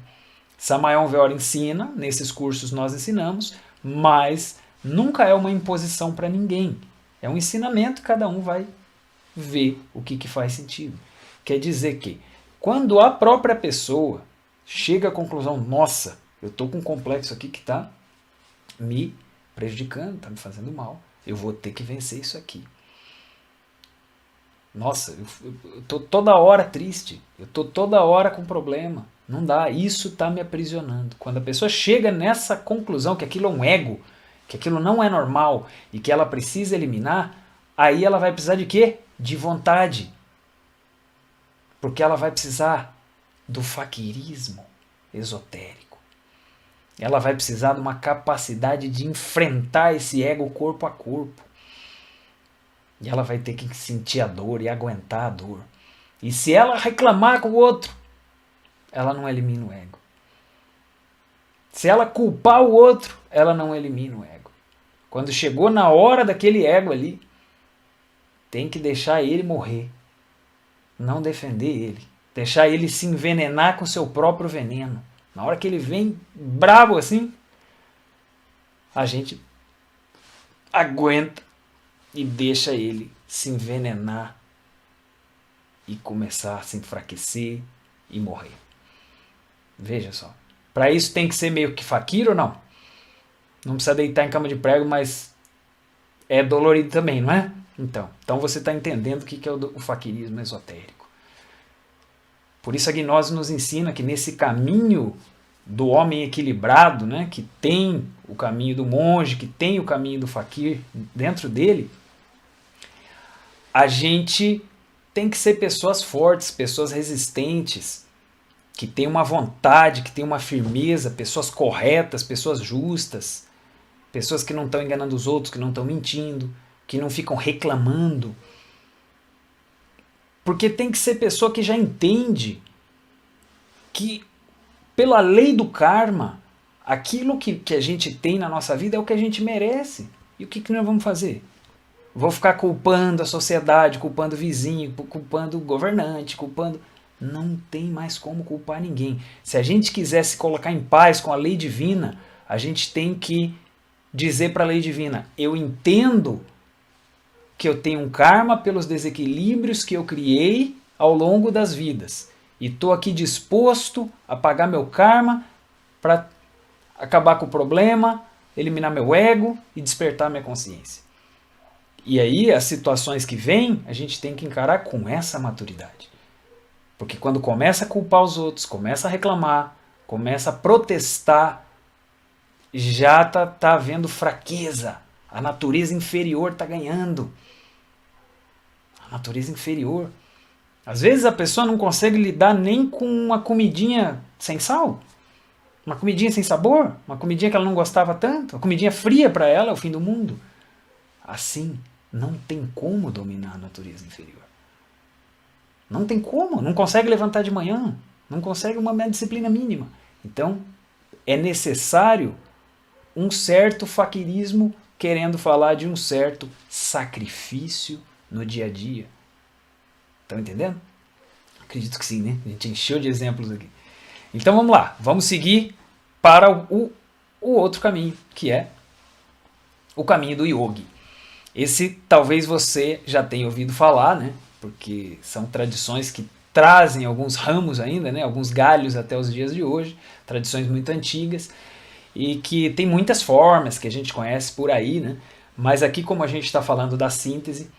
Samael Weor ensina, nesses cursos nós ensinamos, mas nunca é uma imposição para ninguém. É um ensinamento, cada um vai ver o que faz sentido. Quer dizer que quando a própria pessoa chega à conclusão, nossa, eu estou com um complexo aqui que está me prejudicando, está me fazendo mal, eu vou ter que vencer isso aqui. Nossa, eu estou toda hora triste, eu estou toda hora com problema. Não dá, isso está me aprisionando. Quando a pessoa chega nessa conclusão que aquilo é um ego, que aquilo não é normal e que ela precisa eliminar, aí ela vai precisar de quê? De vontade. Porque ela vai precisar do faquirismo esotérico. Ela vai precisar de uma capacidade de enfrentar esse ego corpo a corpo. E ela vai ter que sentir a dor e aguentar a dor. E se ela reclamar com o outro, ela não elimina o ego. Se ela culpar o outro, ela não elimina o ego. Quando chegou na hora daquele ego ali, tem que deixar ele morrer. Não defender ele. Deixar ele se envenenar com seu próprio veneno. Na hora que ele vem bravo assim, a gente aguenta e deixa ele se envenenar e começar a se enfraquecer e morrer. Veja só. Para isso tem que ser meio que faquir ou não? Não precisa deitar em cama de prego, mas é dolorido também, não é? Então você está entendendo o que é o faquirismo esotérico. Por isso a gnose nos ensina que nesse caminho do homem equilibrado, né, que tem o caminho do monge, que tem o caminho do faquir dentro dele, a gente tem que ser pessoas fortes, pessoas resistentes, que tem uma vontade, que tem uma firmeza, pessoas corretas, pessoas justas, pessoas que não estão enganando os outros, que não estão mentindo, que não ficam reclamando. Porque tem que ser pessoa que já entende que, pela lei do karma, aquilo que a gente tem na nossa vida é o que a gente merece. E o que nós vamos fazer? Vou ficar culpando a sociedade, culpando o vizinho, culpando o governante, culpando... Não tem mais como culpar ninguém. Se a gente quiser se colocar em paz com a lei divina, a gente tem que dizer para a lei divina, eu entendo que eu tenho um karma pelos desequilíbrios que eu criei ao longo das vidas. E estou aqui disposto a pagar meu karma para acabar com o problema, eliminar meu ego e despertar minha consciência. E aí, as situações que vêm, a gente tem que encarar com essa maturidade. Porque quando começa a culpar os outros, começa a reclamar, começa a protestar, já tá havendo fraqueza. A natureza inferior está ganhando. A natureza inferior. Às vezes a pessoa não consegue lidar nem com uma comidinha sem sal. Uma comidinha sem sabor. Uma comidinha que ela não gostava tanto. Uma comidinha fria para ela é o fim do mundo. Assim, não tem como dominar a natureza inferior. Não tem como. Não consegue levantar de manhã. Não consegue uma disciplina mínima. Então, é necessário um certo faquirismo querendo falar de um certo sacrifício no dia a dia. Estão entendendo? Acredito que sim, né? A gente encheu de exemplos aqui. Então vamos lá. Vamos seguir para o outro caminho, que é o caminho do yogi. Esse talvez você já tenha ouvido falar, né? Porque são tradições que trazem alguns ramos ainda, né? Alguns galhos até os dias de hoje, tradições muito antigas, e que tem muitas formas que a gente conhece por aí, né? Mas aqui, como a gente está falando da síntese,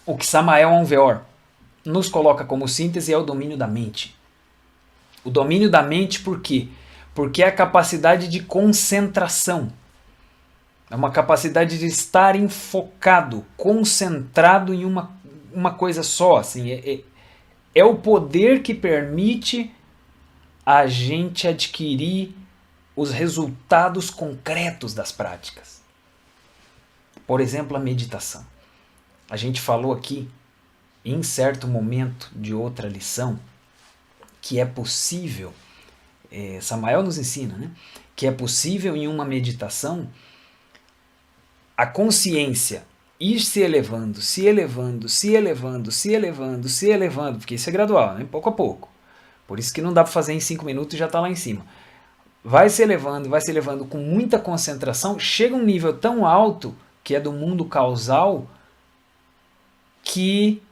o que Samael Aun Weor nos coloca como síntese é o domínio da mente. O domínio da mente por quê? Porque é a capacidade de concentração. É uma capacidade de estar enfocado, concentrado em uma coisa só. Assim, é o poder que permite a gente adquirir os resultados concretos das práticas. Por exemplo, a meditação. A gente falou aqui, em certo momento de outra lição, que é possível, Samael nos ensina, né, que é possível em uma meditação a consciência ir se elevando, se elevando, se elevando, se elevando, se elevando, porque isso é gradual, né? Pouco a pouco. Por isso que não dá para fazer em 5 minutos e já está lá em cima. Vai se elevando com muita concentração, chega um nível tão alto, que é do mundo causal, que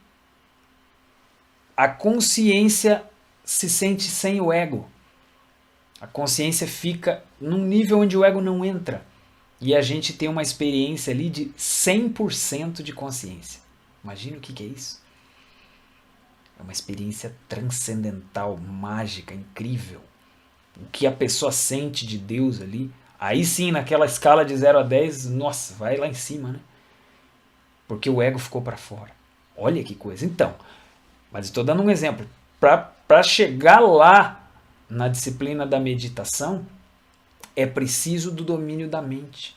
a consciência se sente sem o ego. A consciência fica num nível onde o ego não entra. E a gente tem uma experiência ali de 100% de consciência. Imagina o que é isso. É uma experiência transcendental, mágica, incrível. O que a pessoa sente de Deus ali, aí sim, naquela escala de 0 a 10, nossa, vai lá em cima, né? Porque o ego ficou para fora. Olha que coisa. Então, mas estou dando um exemplo. Para chegar lá na disciplina da meditação, é preciso do domínio da mente.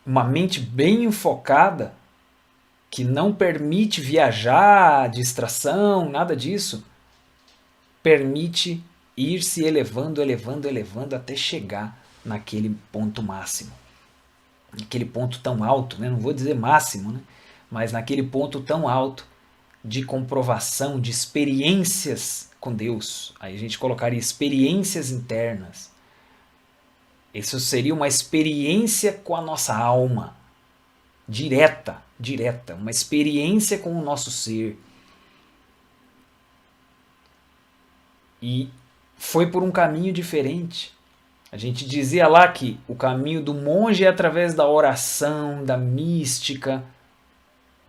Uma mente bem enfocada, que não permite viajar, distração, nada disso, permite ir se elevando, elevando, elevando até chegar naquele ponto máximo. Naquele ponto tão alto, né? Não vou dizer máximo, né? Mas naquele ponto tão alto de comprovação, de experiências com Deus. Aí a gente colocaria experiências internas. Isso seria uma experiência com a nossa alma. Direta, uma experiência com o nosso ser. E foi por um caminho diferente. A gente dizia lá que o caminho do monge é através da oração, da mística,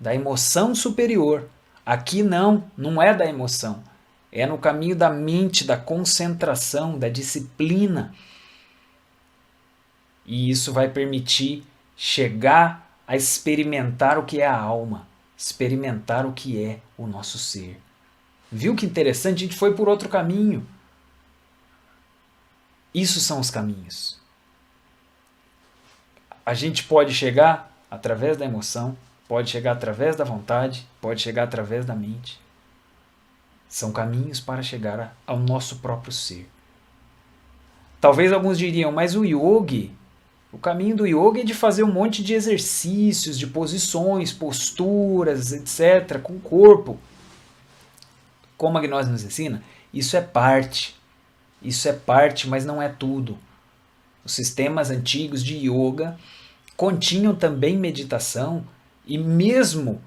da emoção superior. Aqui não é da emoção. É no caminho da mente, da concentração, da disciplina. E isso vai permitir chegar a experimentar o que é a alma, experimentar o que é o nosso ser. Viu que interessante? A gente foi por outro caminho. Isso são os caminhos. A gente pode chegar através da emoção, pode chegar através da vontade, pode chegar através da mente. São caminhos para chegar ao nosso próprio ser. Talvez alguns diriam, mas o caminho do yoga é de fazer um monte de exercícios, de posições, posturas, etc., com o corpo. Como a gnose nos ensina, isso é parte, mas não é tudo. Os sistemas antigos de yoga continham também meditação e mesmo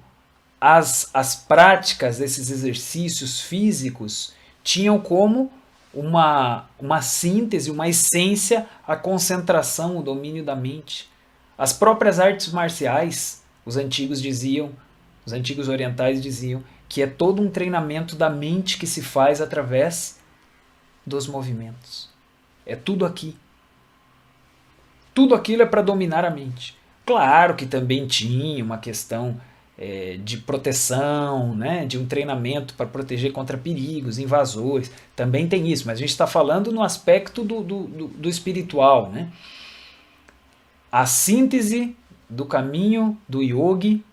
as práticas desses exercícios físicos tinham como uma síntese, uma essência, a concentração, o domínio da mente. As próprias artes marciais, os antigos orientais diziam que é todo um treinamento da mente que se faz através dos movimentos. É tudo aqui. Tudo aquilo é para dominar a mente. Claro que também tinha uma questão de proteção, né, de um treinamento para proteger contra perigos, invasores. Também tem isso, mas a gente está falando no aspecto do espiritual. Né? A síntese do caminho do yogi.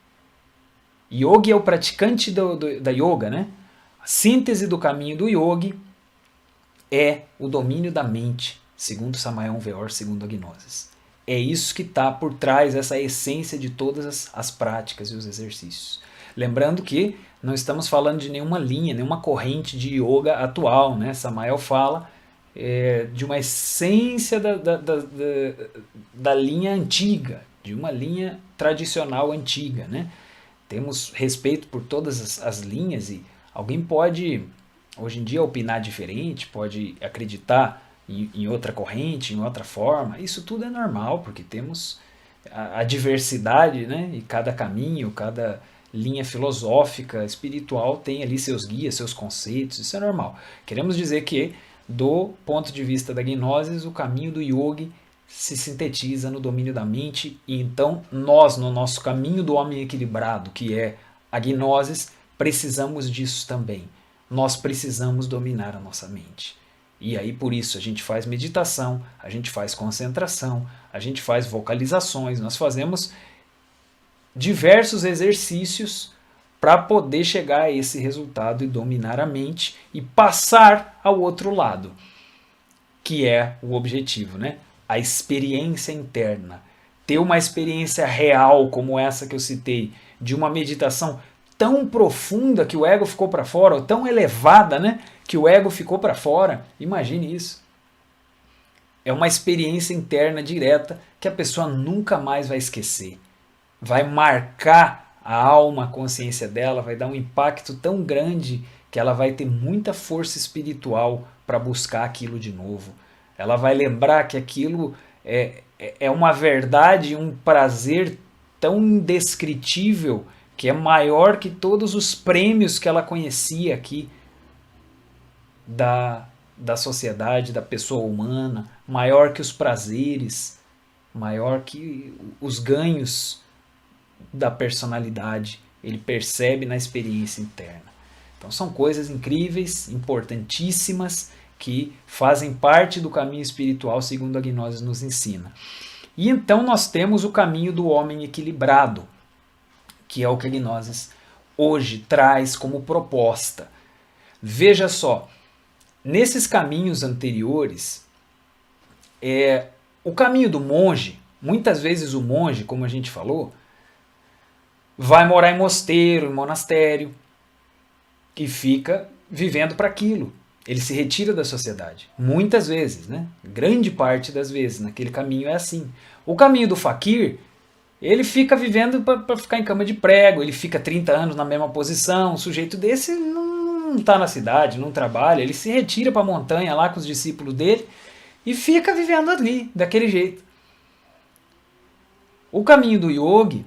Yogi é o praticante da yoga. Né? A síntese do caminho do yogi é o domínio da mente, segundo Samael Weor, segundo a Gnosis. É isso que está por trás, essa essência de todas as práticas e os exercícios. Lembrando que não estamos falando de nenhuma linha, nenhuma corrente de yoga atual. Né? Samael fala de uma essência da linha antiga, de uma linha tradicional antiga. Né? Temos respeito por todas as linhas e alguém pode, hoje em dia, opinar diferente, pode acreditar em outra corrente, em outra forma. Isso tudo é normal, porque temos a diversidade, né? E cada caminho, cada linha filosófica, espiritual tem ali seus guias, seus conceitos, isso é normal. Queremos dizer que, do ponto de vista da gnosis, o caminho do yogi se sintetiza no domínio da mente, e então nós, no nosso caminho do homem equilibrado, que é a gnosis, precisamos disso também. Nós precisamos dominar a nossa mente. E aí por isso a gente faz meditação, a gente faz concentração, a gente faz vocalizações, nós fazemos diversos exercícios para poder chegar a esse resultado e dominar a mente e passar ao outro lado, que é o objetivo, né? A experiência interna, ter uma experiência real como essa que eu citei, de uma meditação tão profunda que o ego ficou para fora, ou tão elevada, né, que o ego ficou para fora, imagine isso. É uma experiência interna direta que a pessoa nunca mais vai esquecer. Vai marcar a alma, a consciência dela, vai dar um impacto tão grande que ela vai ter muita força espiritual para buscar aquilo de novo. Ela vai lembrar que aquilo é uma verdade, um prazer tão indescritível que é maior que todos os prêmios que ela conhecia aqui da sociedade, da pessoa humana, maior que os prazeres, maior que os ganhos da personalidade. Ele percebe na experiência interna. Então são coisas incríveis, importantíssimas, que fazem parte do caminho espiritual segundo a gnose nos ensina. E então nós temos o caminho do homem equilibrado, que é o que a gnose hoje traz como proposta. Veja só, nesses caminhos anteriores, o caminho do monge, muitas vezes o monge, como a gente falou, vai morar em mosteiro, em monastério, e fica vivendo para aquilo. Ele se retira da sociedade. Muitas vezes, né? Grande parte das vezes, naquele caminho é assim. O caminho do faquir, ele fica vivendo para ficar em cama de prego, ele fica 30 anos na mesma posição, o sujeito desse não está na cidade, não trabalha, ele se retira para a montanha lá com os discípulos dele e fica vivendo ali, daquele jeito. O caminho do yogi,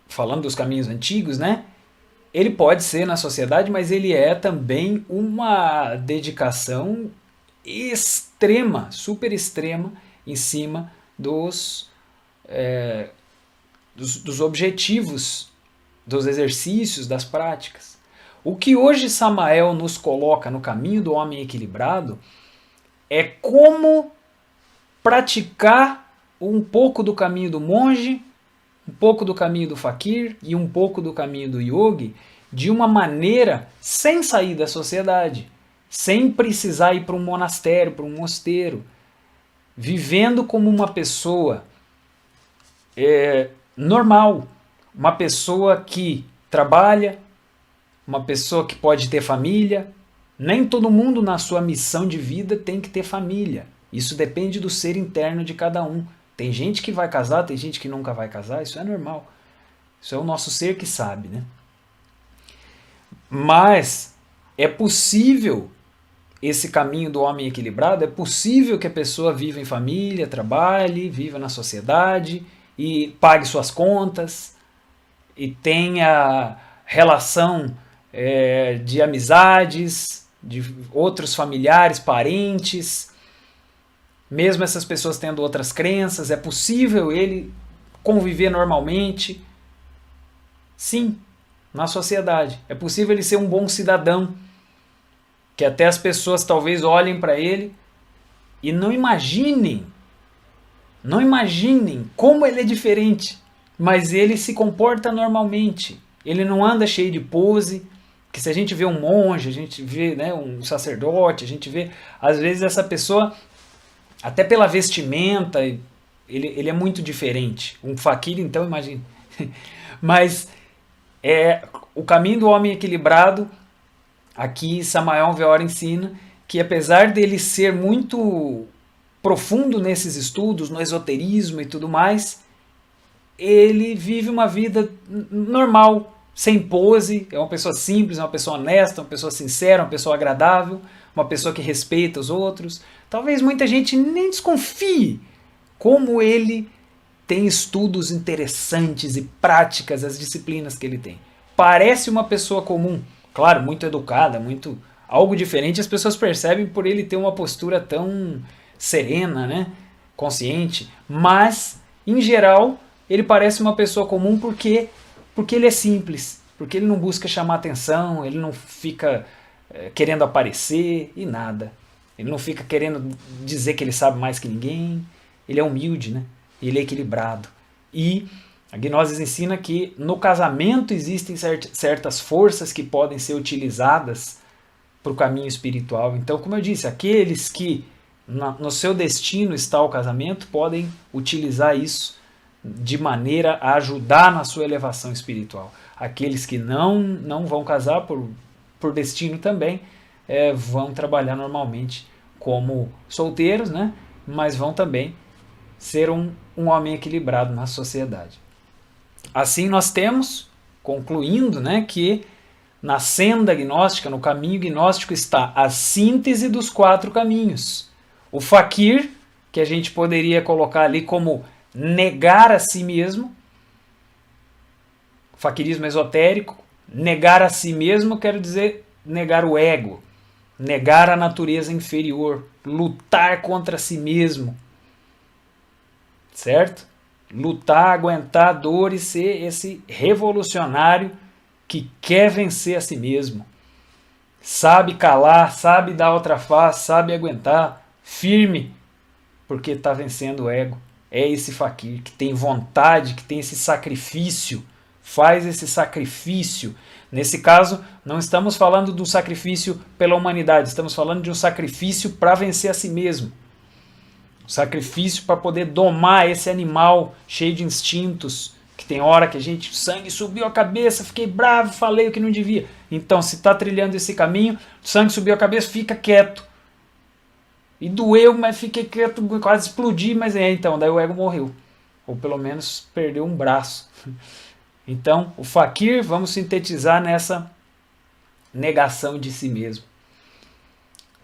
falando dos caminhos antigos, né? Ele pode ser na sociedade, mas ele é também uma dedicação extrema, super extrema, em cima dos objetivos, dos exercícios, das práticas. O que hoje Samael nos coloca no caminho do homem equilibrado é como praticar um pouco do caminho do monge, um pouco do caminho do faquir e um pouco do caminho do yogi de uma maneira sem sair da sociedade, sem precisar ir para um monastério, para um mosteiro, vivendo como uma pessoa normal, uma pessoa que trabalha, uma pessoa que pode ter família. Nem todo mundo na sua missão de vida tem que ter família. Isso depende do ser interno de cada um. Tem gente que vai casar, tem gente que nunca vai casar, isso é normal. Isso é o nosso ser que sabe, né? Mas é possível esse caminho do homem equilibrado, é possível que a pessoa viva em família, trabalhe, viva na sociedade e pague suas contas e tenha relação de amizades, de outros familiares, parentes. Mesmo essas pessoas tendo outras crenças, é possível ele conviver normalmente? Sim, na sociedade. É possível ele ser um bom cidadão, que até as pessoas talvez olhem para ele e não imaginem como ele é diferente, mas ele se comporta normalmente. Ele não anda cheio de pose, que se a gente vê um monge, a gente vê, né, um sacerdote, a gente vê, às vezes essa pessoa, até pela vestimenta, ele é muito diferente. Um faquir, então, imagine. Mas o caminho do homem equilibrado, aqui Samael Weor ensina que apesar dele ser muito profundo nesses estudos, no esoterismo e tudo mais, ele vive uma vida normal, sem pose, é uma pessoa simples, uma pessoa honesta, uma pessoa sincera, uma pessoa agradável, uma pessoa que respeita os outros. Talvez muita gente nem desconfie como ele tem estudos interessantes e práticas, as disciplinas que ele tem. Parece uma pessoa comum, claro, muito educada, muito algo diferente, as pessoas percebem por ele ter uma postura tão serena, né? Consciente, mas em geral ele parece uma pessoa comum porque ele é simples, porque ele não busca chamar atenção, ele não fica querendo aparecer e nada. Ele não fica querendo dizer que ele sabe mais que ninguém. Ele é humilde, né? Ele é equilibrado. E a gnose ensina que no casamento existem certas forças que podem ser utilizadas para o caminho espiritual. Então, como eu disse, aqueles que no seu destino está o casamento, podem utilizar isso de maneira a ajudar na sua elevação espiritual. Aqueles que não vão casar por destino também, vão trabalhar normalmente como solteiros, né? Mas vão também ser um homem equilibrado na sociedade. Assim nós temos, concluindo, né, que na senda gnóstica, no caminho gnóstico, está a síntese dos 4 caminhos. O fakir, que a gente poderia colocar ali como negar a si mesmo, fakirismo esotérico, negar a si mesmo quer dizer negar o ego, negar a natureza inferior, lutar contra si mesmo, certo? Lutar, aguentar a dor e ser esse revolucionário que quer vencer a si mesmo. Sabe calar, sabe dar outra face, sabe aguentar, firme, porque está vencendo o ego. É esse fakir que tem vontade, que tem esse sacrifício, faz esse sacrifício. Nesse caso, não estamos falando de um sacrifício pela humanidade, estamos falando de um sacrifício para vencer a si mesmo. Um sacrifício para poder domar esse animal cheio de instintos, que tem hora que a gente, o sangue subiu a cabeça, fiquei bravo, falei o que não devia. Então, se está trilhando esse caminho, o sangue subiu a cabeça, fica quieto. E doeu, mas fiquei quieto, quase explodi, mas então, daí o ego morreu. Ou pelo menos perdeu um braço. Então, o fakir, vamos sintetizar nessa negação de si mesmo.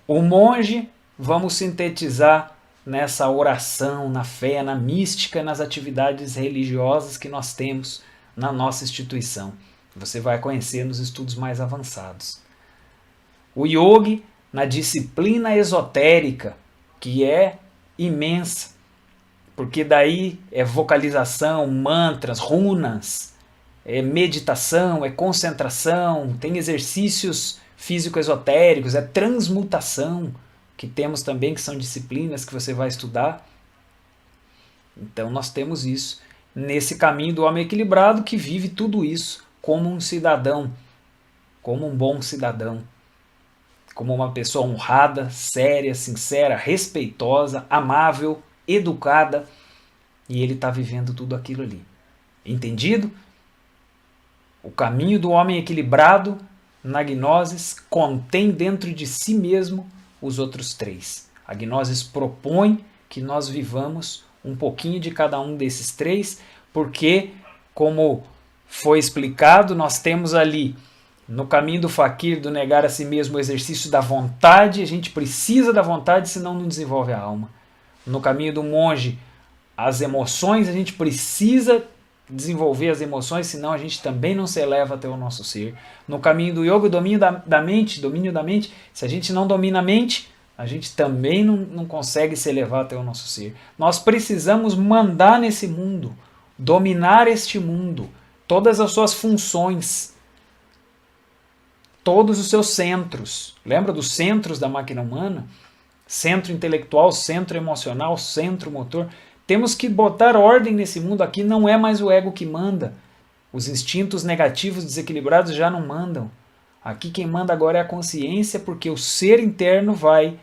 O monge, vamos sintetizar nessa oração, na fé, na mística, nas atividades religiosas que nós temos na nossa instituição. Você vai conhecer nos estudos mais avançados. O yogi, na disciplina esotérica, que é imensa, porque daí é vocalização, mantras, runas, é meditação, é concentração, tem exercícios físico-esotéricos, é transmutação, que temos também, que são disciplinas que você vai estudar. Então nós temos isso nesse caminho do homem equilibrado que vive tudo isso como um cidadão, como um bom cidadão, como uma pessoa honrada, séria, sincera, respeitosa, amável, educada, e ele está vivendo tudo aquilo ali. Entendido? O caminho do homem equilibrado na Gnosis contém dentro de si mesmo os outros 3. A Gnosis propõe que nós vivamos um pouquinho de cada um desses 3, porque, como foi explicado, nós temos ali, no caminho do fakir, do negar a si mesmo, o exercício da vontade. A gente precisa da vontade, senão não desenvolve a alma. No caminho do monge, as emoções, a gente precisa desenvolver as emoções, senão a gente também não se eleva até o nosso ser. No caminho do yoga, o domínio da mente, se a gente não domina a mente, a gente também não consegue se elevar até o nosso ser. Nós precisamos mandar nesse mundo, dominar este mundo, todas as suas funções, todos os seus centros. Lembra dos centros da máquina humana? Centro intelectual, centro emocional, centro motor. Temos que botar ordem nesse mundo. Aqui não é mais o ego que manda. Os instintos negativos desequilibrados já não mandam. Aqui quem manda agora é a consciência, porque o ser interno vai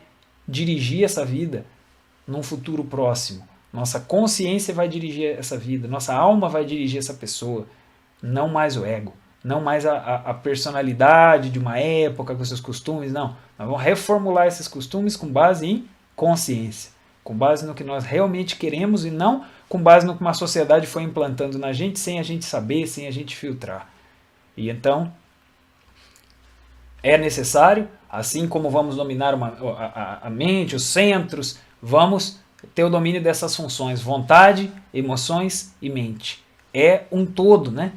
dirigir essa vida num futuro próximo. Nossa consciência vai dirigir essa vida, nossa alma vai dirigir essa pessoa, não mais o ego, não mais a personalidade de uma época com seus costumes, não. Nós vamos reformular esses costumes com base em consciência, com base no que nós realmente queremos e não com base no que uma sociedade foi implantando na gente sem a gente saber, sem a gente filtrar. E então é necessário, assim como vamos dominar a mente, os centros, vamos ter o domínio dessas funções, vontade, emoções e mente. É um todo, né?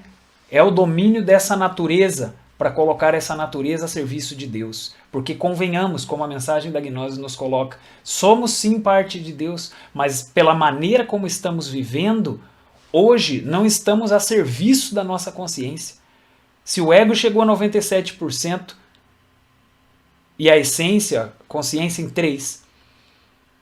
É o domínio dessa natureza para colocar essa natureza a serviço de Deus. Porque convenhamos, como a mensagem da Gnose nos coloca, somos sim parte de Deus, mas pela maneira como estamos vivendo, hoje não estamos a serviço da nossa consciência. Se o ego chegou a 97%, e a essência, consciência em 3%.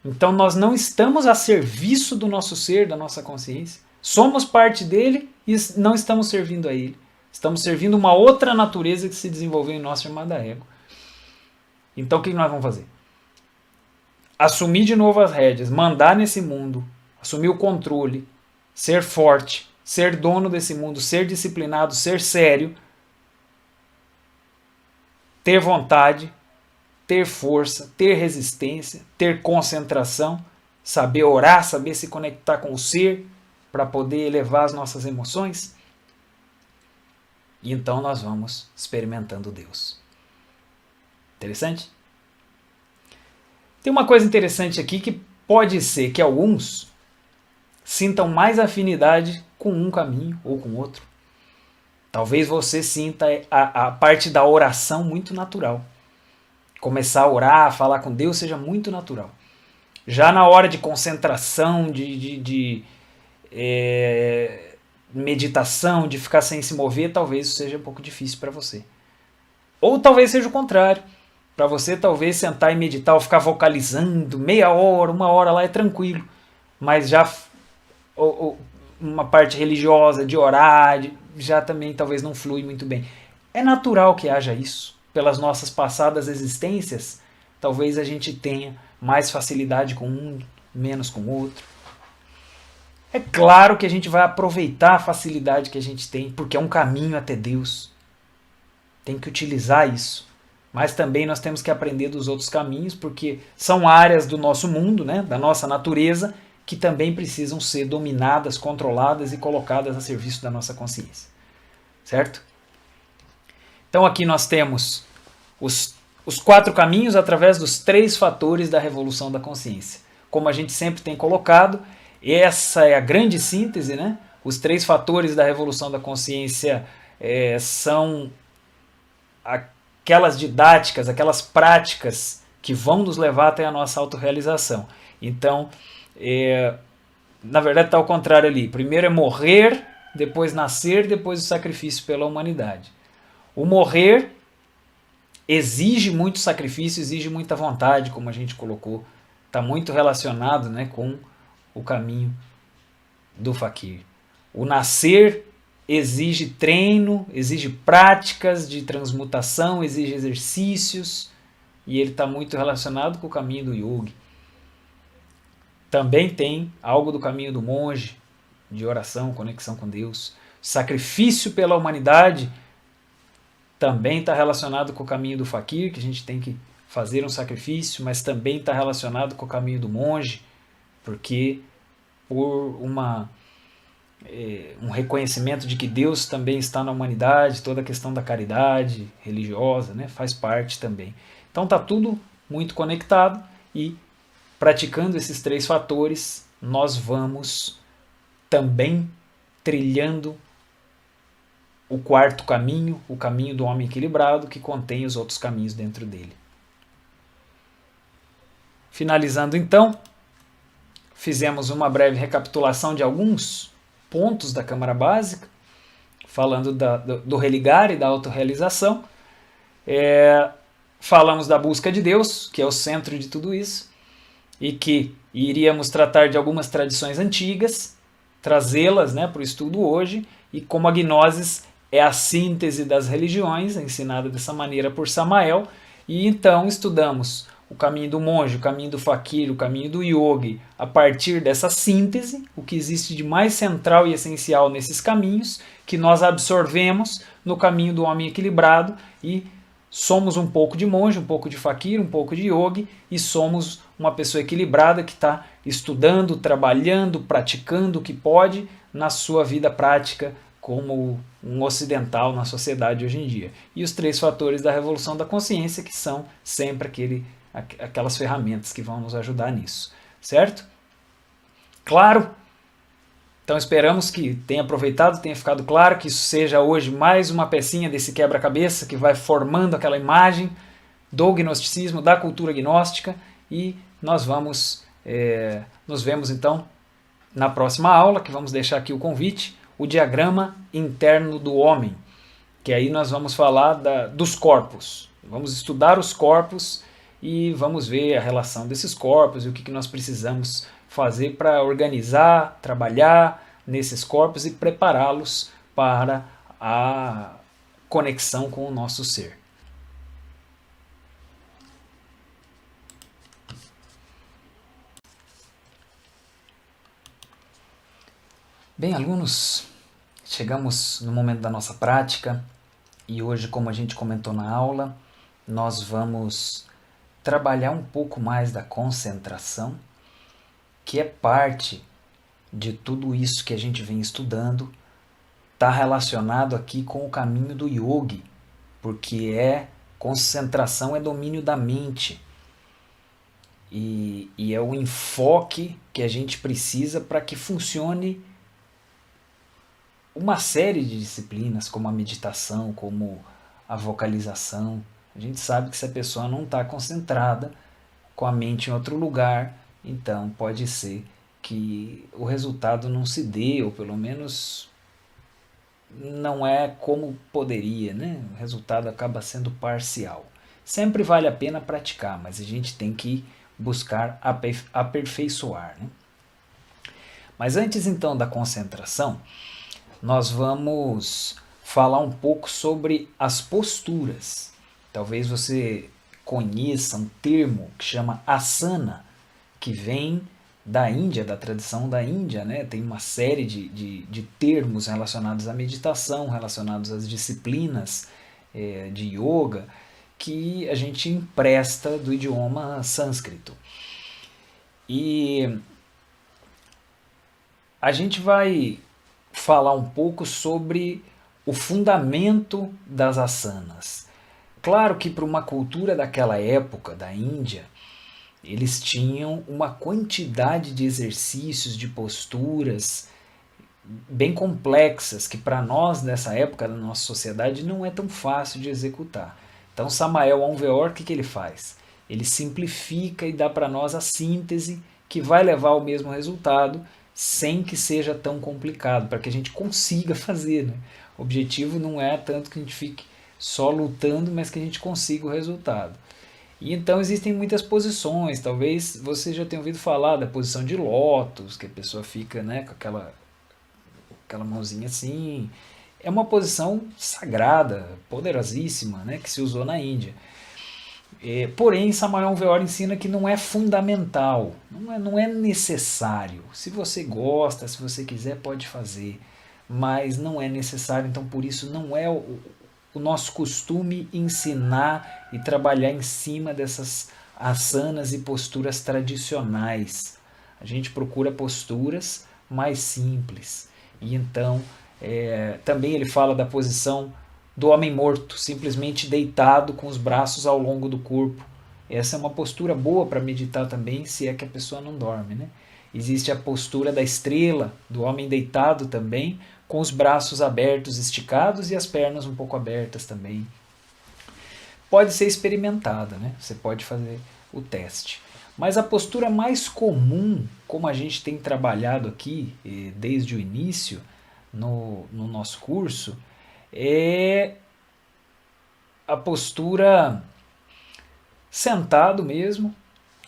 Então nós não estamos a serviço do nosso ser, da nossa consciência. Somos parte dele e não estamos servindo a ele. Estamos servindo uma outra natureza que se desenvolveu em nós chamada ego. Então o que nós vamos fazer? assumir de novo as rédeas, mandar nesse mundo, assumir o controle, ser forte, ser dono desse mundo, ser disciplinado, ser sério, ter vontade, ter força, ter resistência, ter concentração, saber orar, saber se conectar com o ser para poder elevar as nossas emoções. E então nós vamos experimentando Deus. Interessante? Tem uma coisa interessante aqui que pode ser que alguns sintam mais afinidade com um caminho ou com outro. Talvez você sinta a parte da oração muito natural. Começar a orar, a falar com Deus seja muito natural. Já na hora de concentração, de meditação, de ficar sem se mover, talvez isso seja um pouco difícil para você. Ou talvez seja o contrário. Para você talvez sentar e meditar ou ficar vocalizando meia hora, uma hora lá é tranquilo. Mas já uma parte religiosa, de orar, já também talvez não flui muito bem. É natural que haja isso. Pelas nossas passadas existências, talvez a gente tenha mais facilidade com um, menos com o outro. É claro que a gente vai aproveitar a facilidade que a gente tem, porque é um caminho até Deus. Tem que utilizar isso. Mas também nós temos que aprender dos outros caminhos, porque são áreas do nosso mundo, né, da nossa natureza, que também precisam ser dominadas, controladas e colocadas a serviço da nossa consciência. Certo? Então aqui nós temos os 4 caminhos através dos 3 fatores da revolução da consciência. Como a gente sempre tem colocado, essa é a grande síntese, né? Os 3 fatores da revolução da consciência são aquelas didáticas, aquelas práticas que vão nos levar até a nossa autorrealização. Então, na verdade está ao contrário ali. Primeiro é morrer, depois nascer, depois o sacrifício pela humanidade. O morrer exige muito sacrifício, exige muita vontade, como a gente colocou. Está muito relacionado, né, com o caminho do fakir. O nascer exige treino, exige práticas de transmutação, exige exercícios, e ele está muito relacionado com o caminho do yogi. Também tem algo do caminho do monge, de oração, conexão com Deus. Sacrifício pela humanidade também está relacionado com o caminho do fakir, que a gente tem que fazer um sacrifício, mas também está relacionado com o caminho do monge, porque por um reconhecimento de que Deus também está na humanidade, toda a questão da caridade religiosa, né, faz parte também. Então está tudo muito conectado e praticando esses 3 fatores, nós vamos também trilhando o 4º caminho, o caminho do homem equilibrado, que contém os outros caminhos dentro dele. Finalizando então, fizemos uma breve recapitulação de alguns pontos da Câmara Básica, falando do religar e da autorrealização. Falamos da busca de Deus, que é o centro de tudo isso, e que iríamos tratar de algumas tradições antigas, trazê-las, né, para o estudo hoje, e como a Gnosis é a síntese das religiões, ensinada dessa maneira por Samael, e então estudamos o caminho do monge, o caminho do fakir, o caminho do yogi, a partir dessa síntese, o que existe de mais central e essencial nesses caminhos, que nós absorvemos no caminho do homem equilibrado e somos um pouco de monge, um pouco de fakir, um pouco de yogi e somos uma pessoa equilibrada que está estudando, trabalhando, praticando o que pode na sua vida prática como um ocidental na sociedade hoje em dia. E os 3 fatores da revolução da consciência, que são sempre aquelas ferramentas que vão nos ajudar nisso, certo? Claro, então esperamos que tenha aproveitado, tenha ficado claro, que isso seja hoje mais uma pecinha desse quebra-cabeça que vai formando aquela imagem do gnosticismo, da cultura gnóstica, e nós vamos nos vemos então na próxima aula, que vamos deixar aqui o convite, o diagrama interno do homem, que aí nós vamos falar dos corpos, vamos estudar os corpos e vamos ver a relação desses corpos e o que nós precisamos fazer para organizar, trabalhar nesses corpos e prepará-los para a conexão com o nosso ser. Bem, alunos, chegamos no momento da nossa prática e hoje, como a gente comentou na aula, nós vamos trabalhar um pouco mais da concentração, que é parte de tudo isso que a gente vem estudando, está relacionado aqui com o caminho do yogi, porque concentração é domínio da mente. E é o enfoque que a gente precisa para que funcione uma série de disciplinas, como a meditação, como a vocalização. A gente sabe que se a pessoa não está concentrada, com a mente em outro lugar, então pode ser que o resultado não se dê, ou pelo menos não é como poderia, né? O resultado acaba sendo parcial. Sempre vale a pena praticar, mas a gente tem que buscar aperfeiçoar, né? Mas antes então da concentração, nós vamos falar um pouco sobre as posturas. Talvez você conheça um termo que chama asana, que vem da Índia, da tradição da Índia, né? Tem uma série de termos relacionados à meditação, relacionados às disciplinas de yoga, que a gente empresta do idioma sânscrito. E a gente vai falar um pouco sobre o fundamento das asanas. Claro que para uma cultura daquela época, da Índia, eles tinham uma quantidade de exercícios, de posturas bem complexas, que para nós, nessa época da nossa sociedade, não é tão fácil de executar. Então Samael Aunveor, o que ele faz? Ele simplifica e dá para nós a síntese que vai levar ao mesmo resultado, sem que seja tão complicado, para que a gente consiga fazer, né? O objetivo não é tanto que a gente fique só lutando, mas que a gente consiga o resultado. E então existem muitas posições, talvez você já tenha ouvido falar da posição de lótus, que a pessoa fica, né, com aquela mãozinha assim. É uma posição sagrada, poderosíssima, né, que se usou na Índia. Porém, Samael Aunveor ensina que não é fundamental, não é necessário. Se você gosta, se você quiser, pode fazer, mas não é necessário, então por isso não é o nosso costume ensinar e trabalhar em cima dessas asanas e posturas tradicionais. A gente procura posturas mais simples. E então, também ele fala da posição do homem morto, simplesmente deitado com os braços ao longo do corpo. Essa é uma postura boa para meditar também, se é que a pessoa não dorme, né? Existe a postura da estrela, do homem deitado também, com os braços abertos, esticados e as pernas um pouco abertas também. Pode ser experimentada, né? Você pode fazer o teste. Mas a postura mais comum, como a gente tem trabalhado aqui desde o início no nosso curso, é a postura sentado mesmo,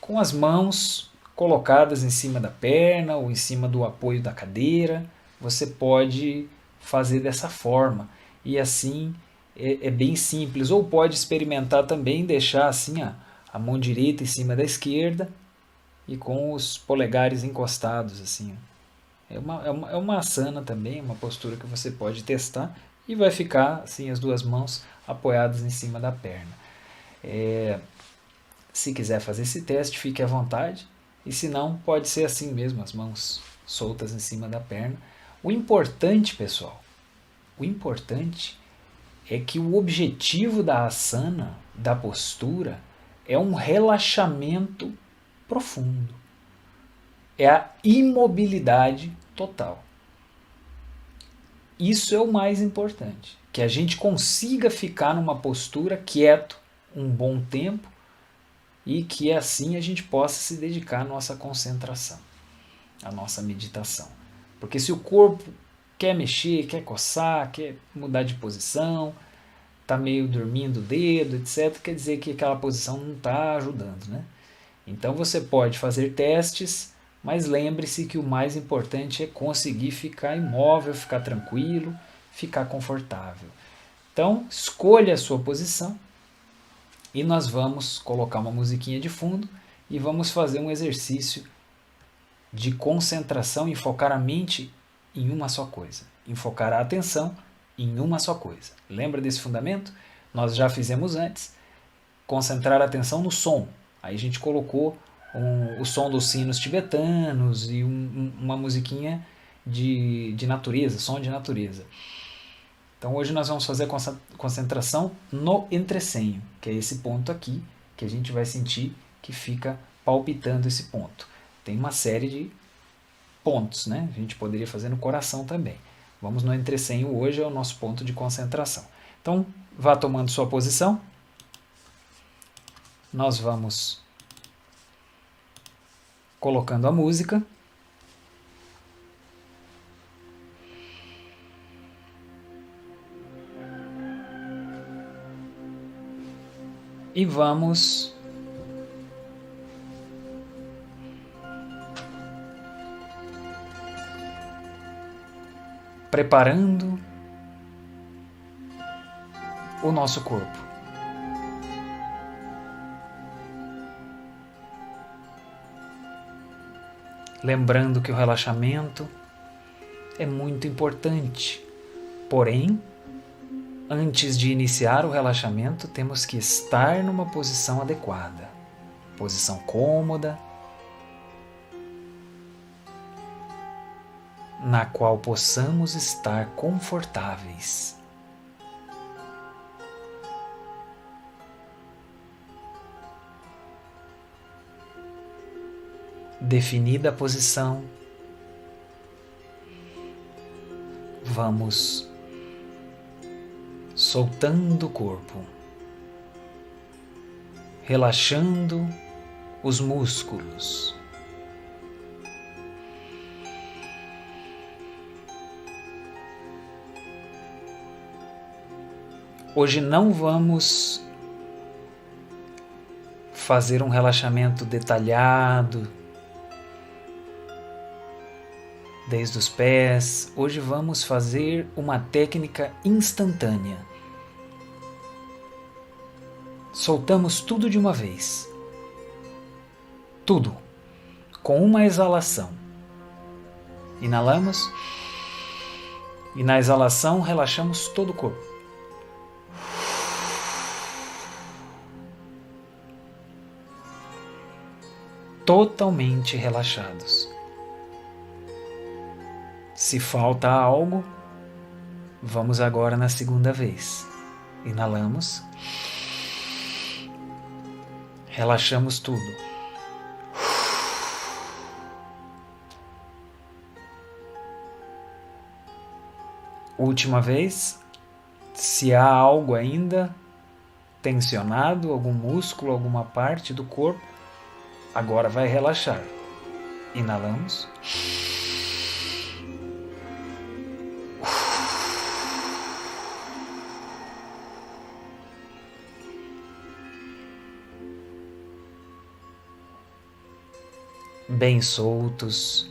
com as mãos colocadas em cima da perna ou em cima do apoio da cadeira. Você pode fazer dessa forma. E assim é bem simples. Ou pode experimentar também deixar assim a mão direita em cima da esquerda e com os polegares encostados assim. É uma asana também, uma postura que você pode testar e vai ficar assim as duas mãos apoiadas em cima da perna. Se quiser fazer esse teste, fique à vontade. E se não, pode ser assim mesmo, as mãos soltas em cima da perna. O importante, pessoal, o importante é que o objetivo da asana, da postura, é um relaxamento profundo. É a imobilidade total. Isso é o mais importante, que a gente consiga ficar numa postura quieto um bom tempo e que assim a gente possa se dedicar à nossa concentração, à nossa meditação. Porque se o corpo quer mexer, quer coçar, quer mudar de posição, está meio dormindo o dedo, etc., quer dizer que aquela posição não está ajudando, né? Então você pode fazer testes, mas lembre-se que o mais importante é conseguir ficar imóvel, ficar tranquilo, ficar confortável. Então, escolha a sua posição e nós vamos colocar uma musiquinha de fundo e vamos fazer um exercício de concentração e focar a mente em uma só coisa. Enfocar a atenção em uma só coisa. Lembra desse fundamento? Nós já fizemos antes. Concentrar a atenção no som. Aí a gente colocou o som dos sinos tibetanos e uma musiquinha de natureza, som de natureza. Então hoje nós vamos fazer concentração no entrecenho, que é esse ponto aqui, que a gente vai sentir que fica palpitando esse ponto. Tem uma série de pontos, né? A gente poderia fazer no coração também. Vamos no entrecenho hoje, é o nosso ponto de concentração. Então, vá tomando sua posição. Nós vamos colocando a música. E vamos preparando o nosso corpo. Lembrando que o relaxamento é muito importante, porém, antes de iniciar o relaxamento, temos que estar numa posição adequada, posição cômoda, na qual possamos estar confortáveis. Definida a posição, vamos soltando o corpo, relaxando os músculos. Hoje não vamos fazer um relaxamento detalhado, desde os pés. Hoje vamos fazer uma técnica instantânea. Soltamos tudo de uma vez. Tudo. Com uma exalação. Inalamos. E na exalação relaxamos todo o corpo. Totalmente relaxados. Se falta algo, vamos agora na segunda vez. Inalamos. Relaxamos tudo. Última vez. Se há algo ainda tensionado, algum músculo, alguma parte do corpo, agora vai relaxar. Inalamos. Bem soltos.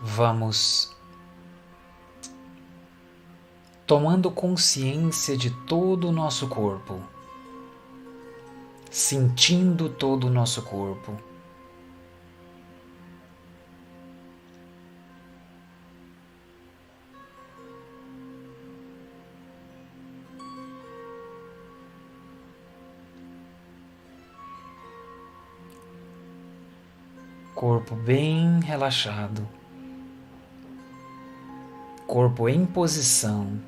Vamos tomando consciência de todo o nosso corpo, sentindo todo o nosso corpo. Corpo bem relaxado, corpo em posição,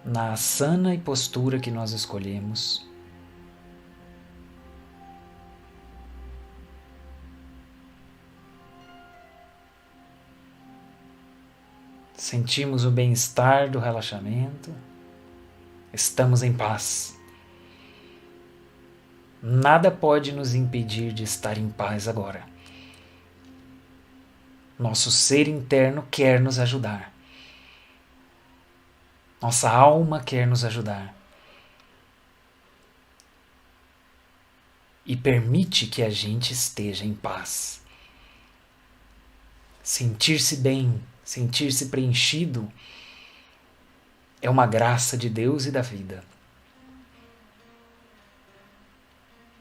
na asana e postura que nós escolhemos. Sentimos o bem-estar do relaxamento, estamos em paz. Nada pode nos impedir de estar em paz agora. Nosso ser interno quer nos ajudar. Nossa alma quer nos ajudar. E permite que a gente esteja em paz. Sentir-se bem, sentir-se preenchido é uma graça de Deus e da vida.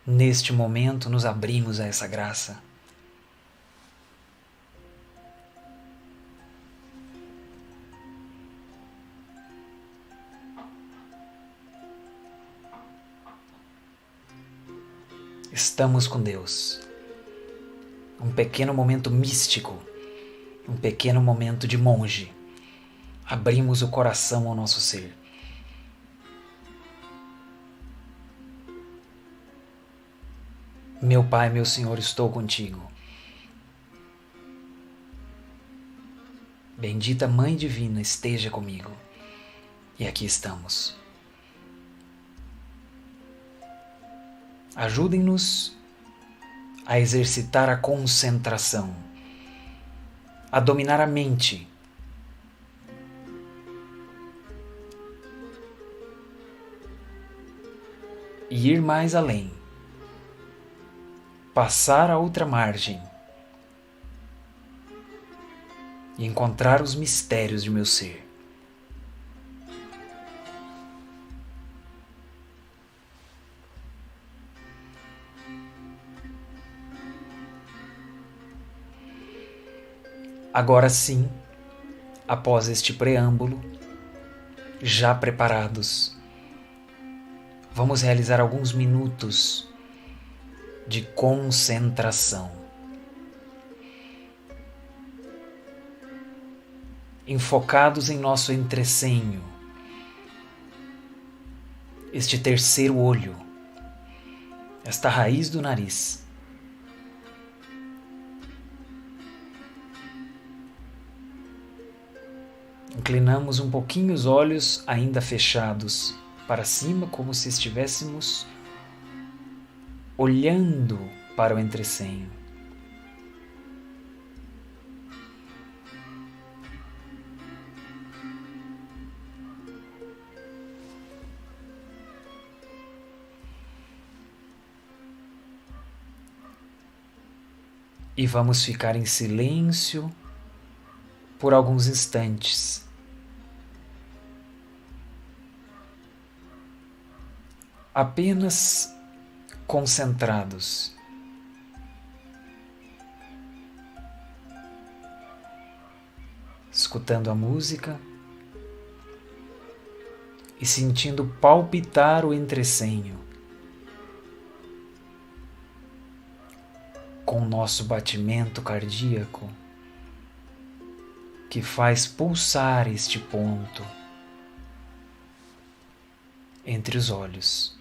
Neste momento, nos abrimos a essa graça. Estamos com Deus. Um pequeno momento místico, um pequeno momento de monge. Abrimos o coração ao nosso ser. Meu Pai, meu Senhor, estou contigo. Bendita Mãe Divina, esteja comigo. E aqui estamos. Ajudem-nos a exercitar a concentração, a dominar a mente, e ir mais além, passar a outra margem e encontrar os mistérios de meu ser. Agora sim, após este preâmbulo, já preparados, vamos realizar alguns minutos de concentração. Enfocados em nosso entrecenho, este terceiro olho, esta raiz do nariz. Inclinamos um pouquinho os olhos, ainda fechados, para cima, como se estivéssemos olhando para o entrecenho. E vamos ficar em silêncio por alguns instantes. Apenas concentrados. Escutando a música e sentindo palpitar o entrecenho com o nosso batimento cardíaco que faz pulsar este ponto entre os olhos.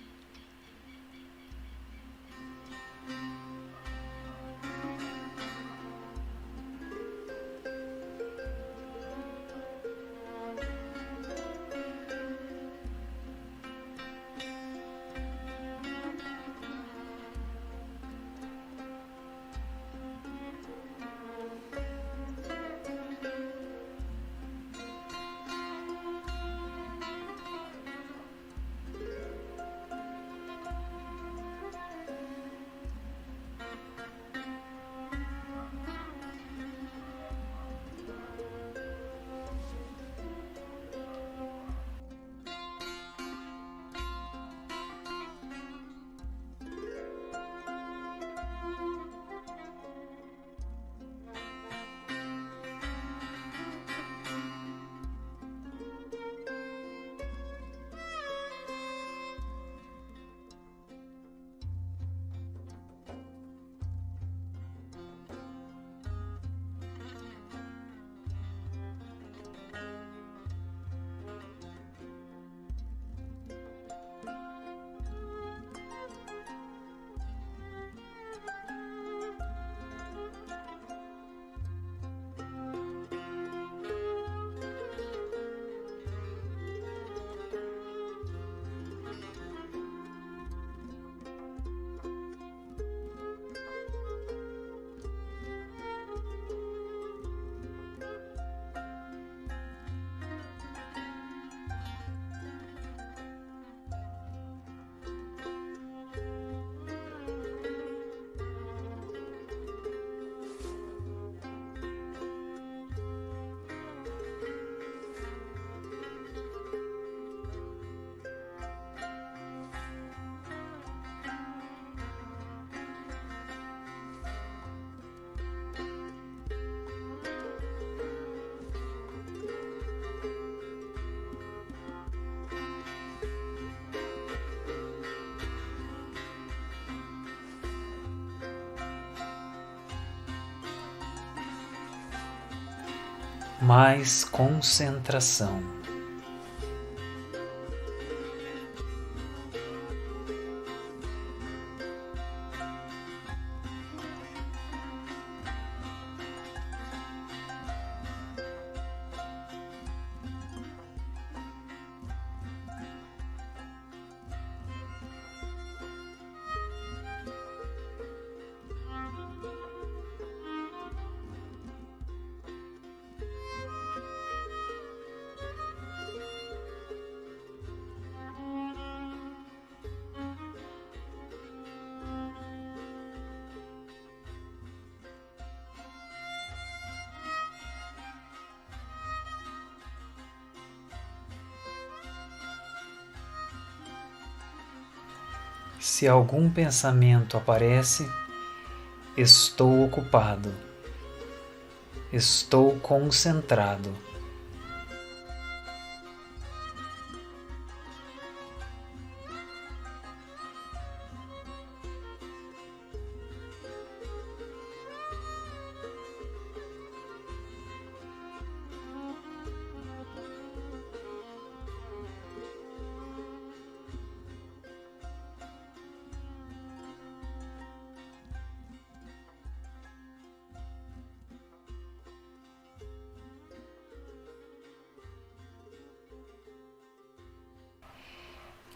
mais concentração. Se algum pensamento aparece, estou ocupado, estou concentrado.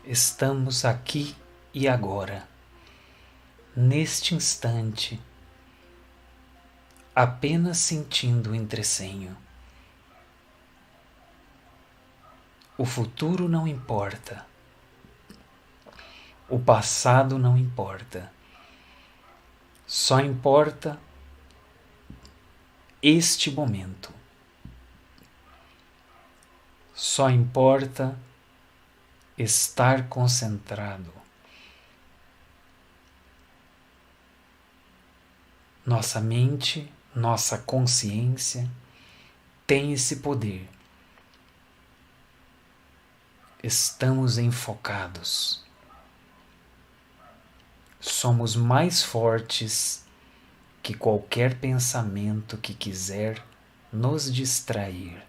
Estamos aqui e agora, neste instante, apenas sentindo o entrecenho. O futuro não importa, o passado não importa, só importa este momento. Só importa estar concentrado. Nossa mente, nossa consciência tem esse poder. Estamos enfocados. Somos mais fortes que qualquer pensamento que quiser nos distrair.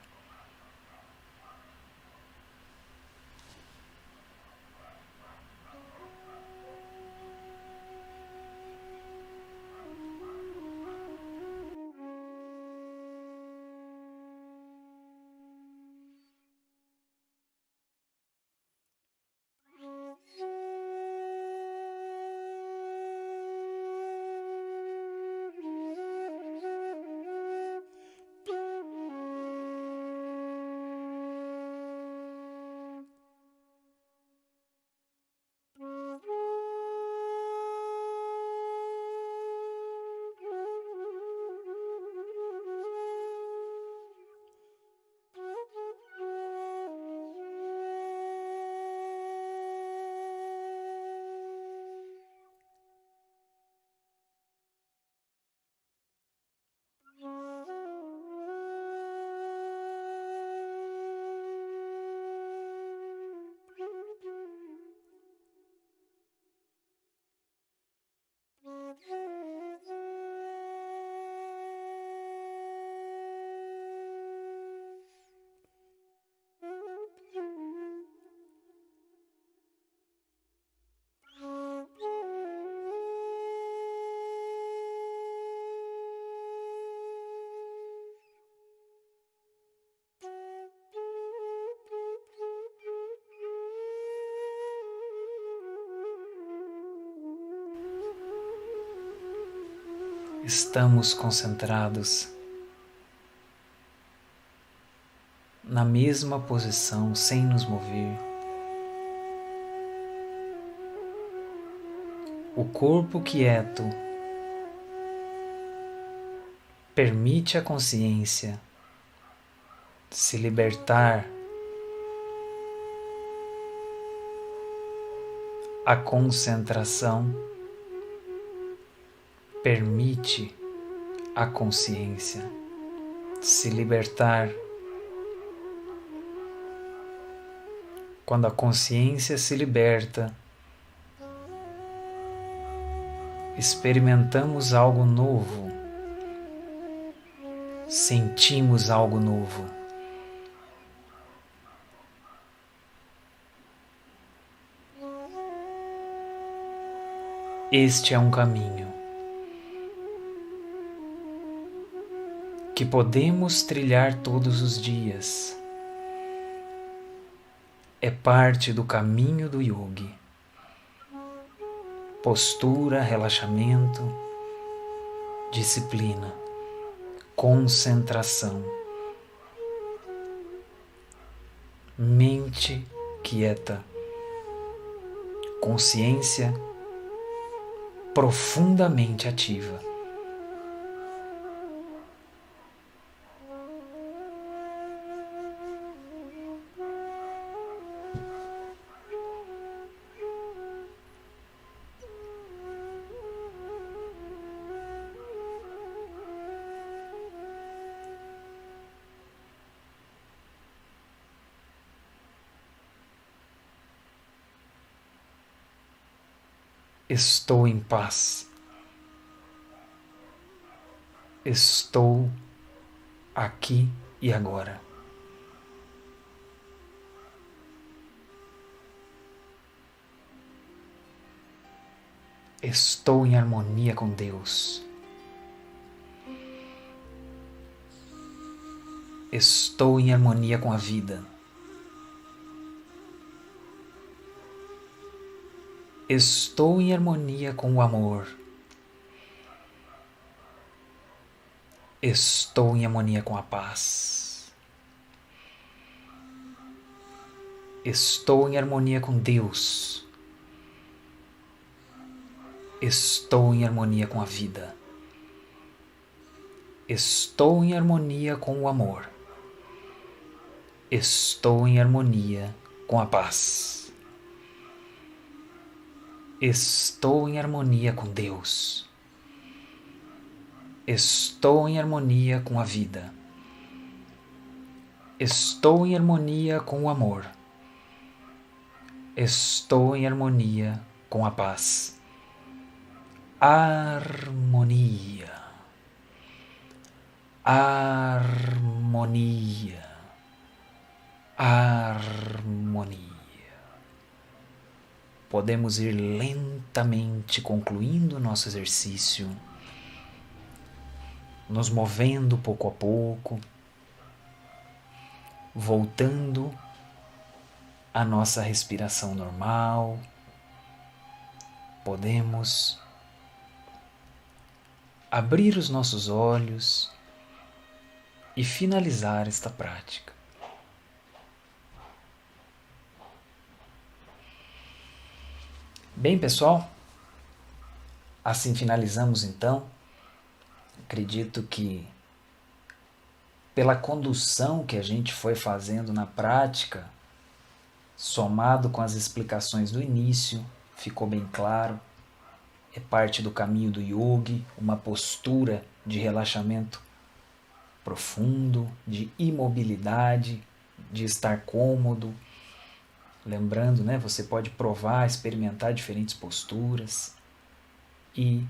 Estamos concentrados na mesma posição, sem nos mover. O corpo quieto permite à consciência se libertar. A concentração permite à consciência se libertar. Quando a consciência se liberta, experimentamos algo novo, sentimos algo novo. Este é um caminho que podemos trilhar todos os dias. É parte do caminho do yogi. Postura, relaxamento, disciplina, concentração, mente quieta, consciência profundamente ativa. Estou em paz. Estou aqui e agora. Estou em harmonia com Deus. Estou em harmonia com a vida. Estou em harmonia com o amor. Estou em harmonia com a paz. Estou em harmonia com Deus. Estou em harmonia com a vida. Estou em harmonia com o amor. Estou em harmonia com a paz. Estou em harmonia com Deus. Estou em harmonia com a vida. Estou em harmonia com o amor. Estou em harmonia com a paz. Harmonia. Harmonia. Harmonia. Podemos ir lentamente concluindo o nosso exercício, nos movendo pouco a pouco, voltando à nossa respiração normal. Podemos abrir os nossos olhos e finalizar esta prática. Bem, pessoal, assim finalizamos então. Acredito que pela condução que a gente foi fazendo na prática, somado com as explicações do início, ficou bem claro. É parte do caminho do yogi, uma postura de relaxamento profundo, de imobilidade, de estar cômodo. Lembrando, né, você pode provar, experimentar diferentes posturas. E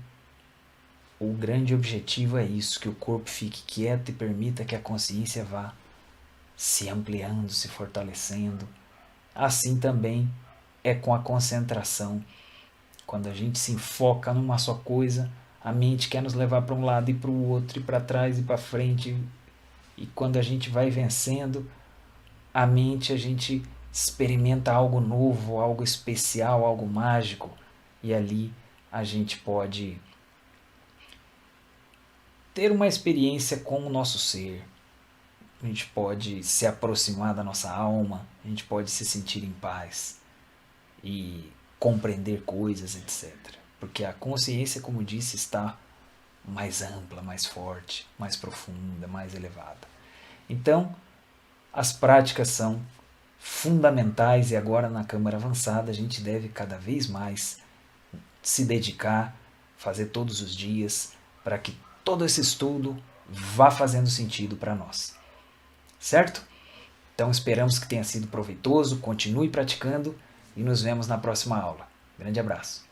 o grande objetivo é isso, que o corpo fique quieto e permita que a consciência vá se ampliando, se fortalecendo. Assim também é com a concentração. Quando a gente se enfoca numa só coisa, a mente quer nos levar para um lado e para o outro, e para trás e para frente. E quando a gente vai vencendo a mente, a gente experimenta algo novo, algo especial, algo mágico. E ali a gente pode ter uma experiência com o nosso ser. A gente pode se aproximar da nossa alma, a gente pode se sentir em paz e compreender coisas, etc. Porque a consciência, como disse, está mais ampla, mais forte, mais profunda, mais elevada. Então, as práticas são fundamentais e agora na Câmara Avançada a gente deve cada vez mais se dedicar, fazer todos os dias, para que todo esse estudo vá fazendo sentido para nós. Certo? Então esperamos que tenha sido proveitoso, continue praticando e nos vemos na próxima aula. Grande abraço.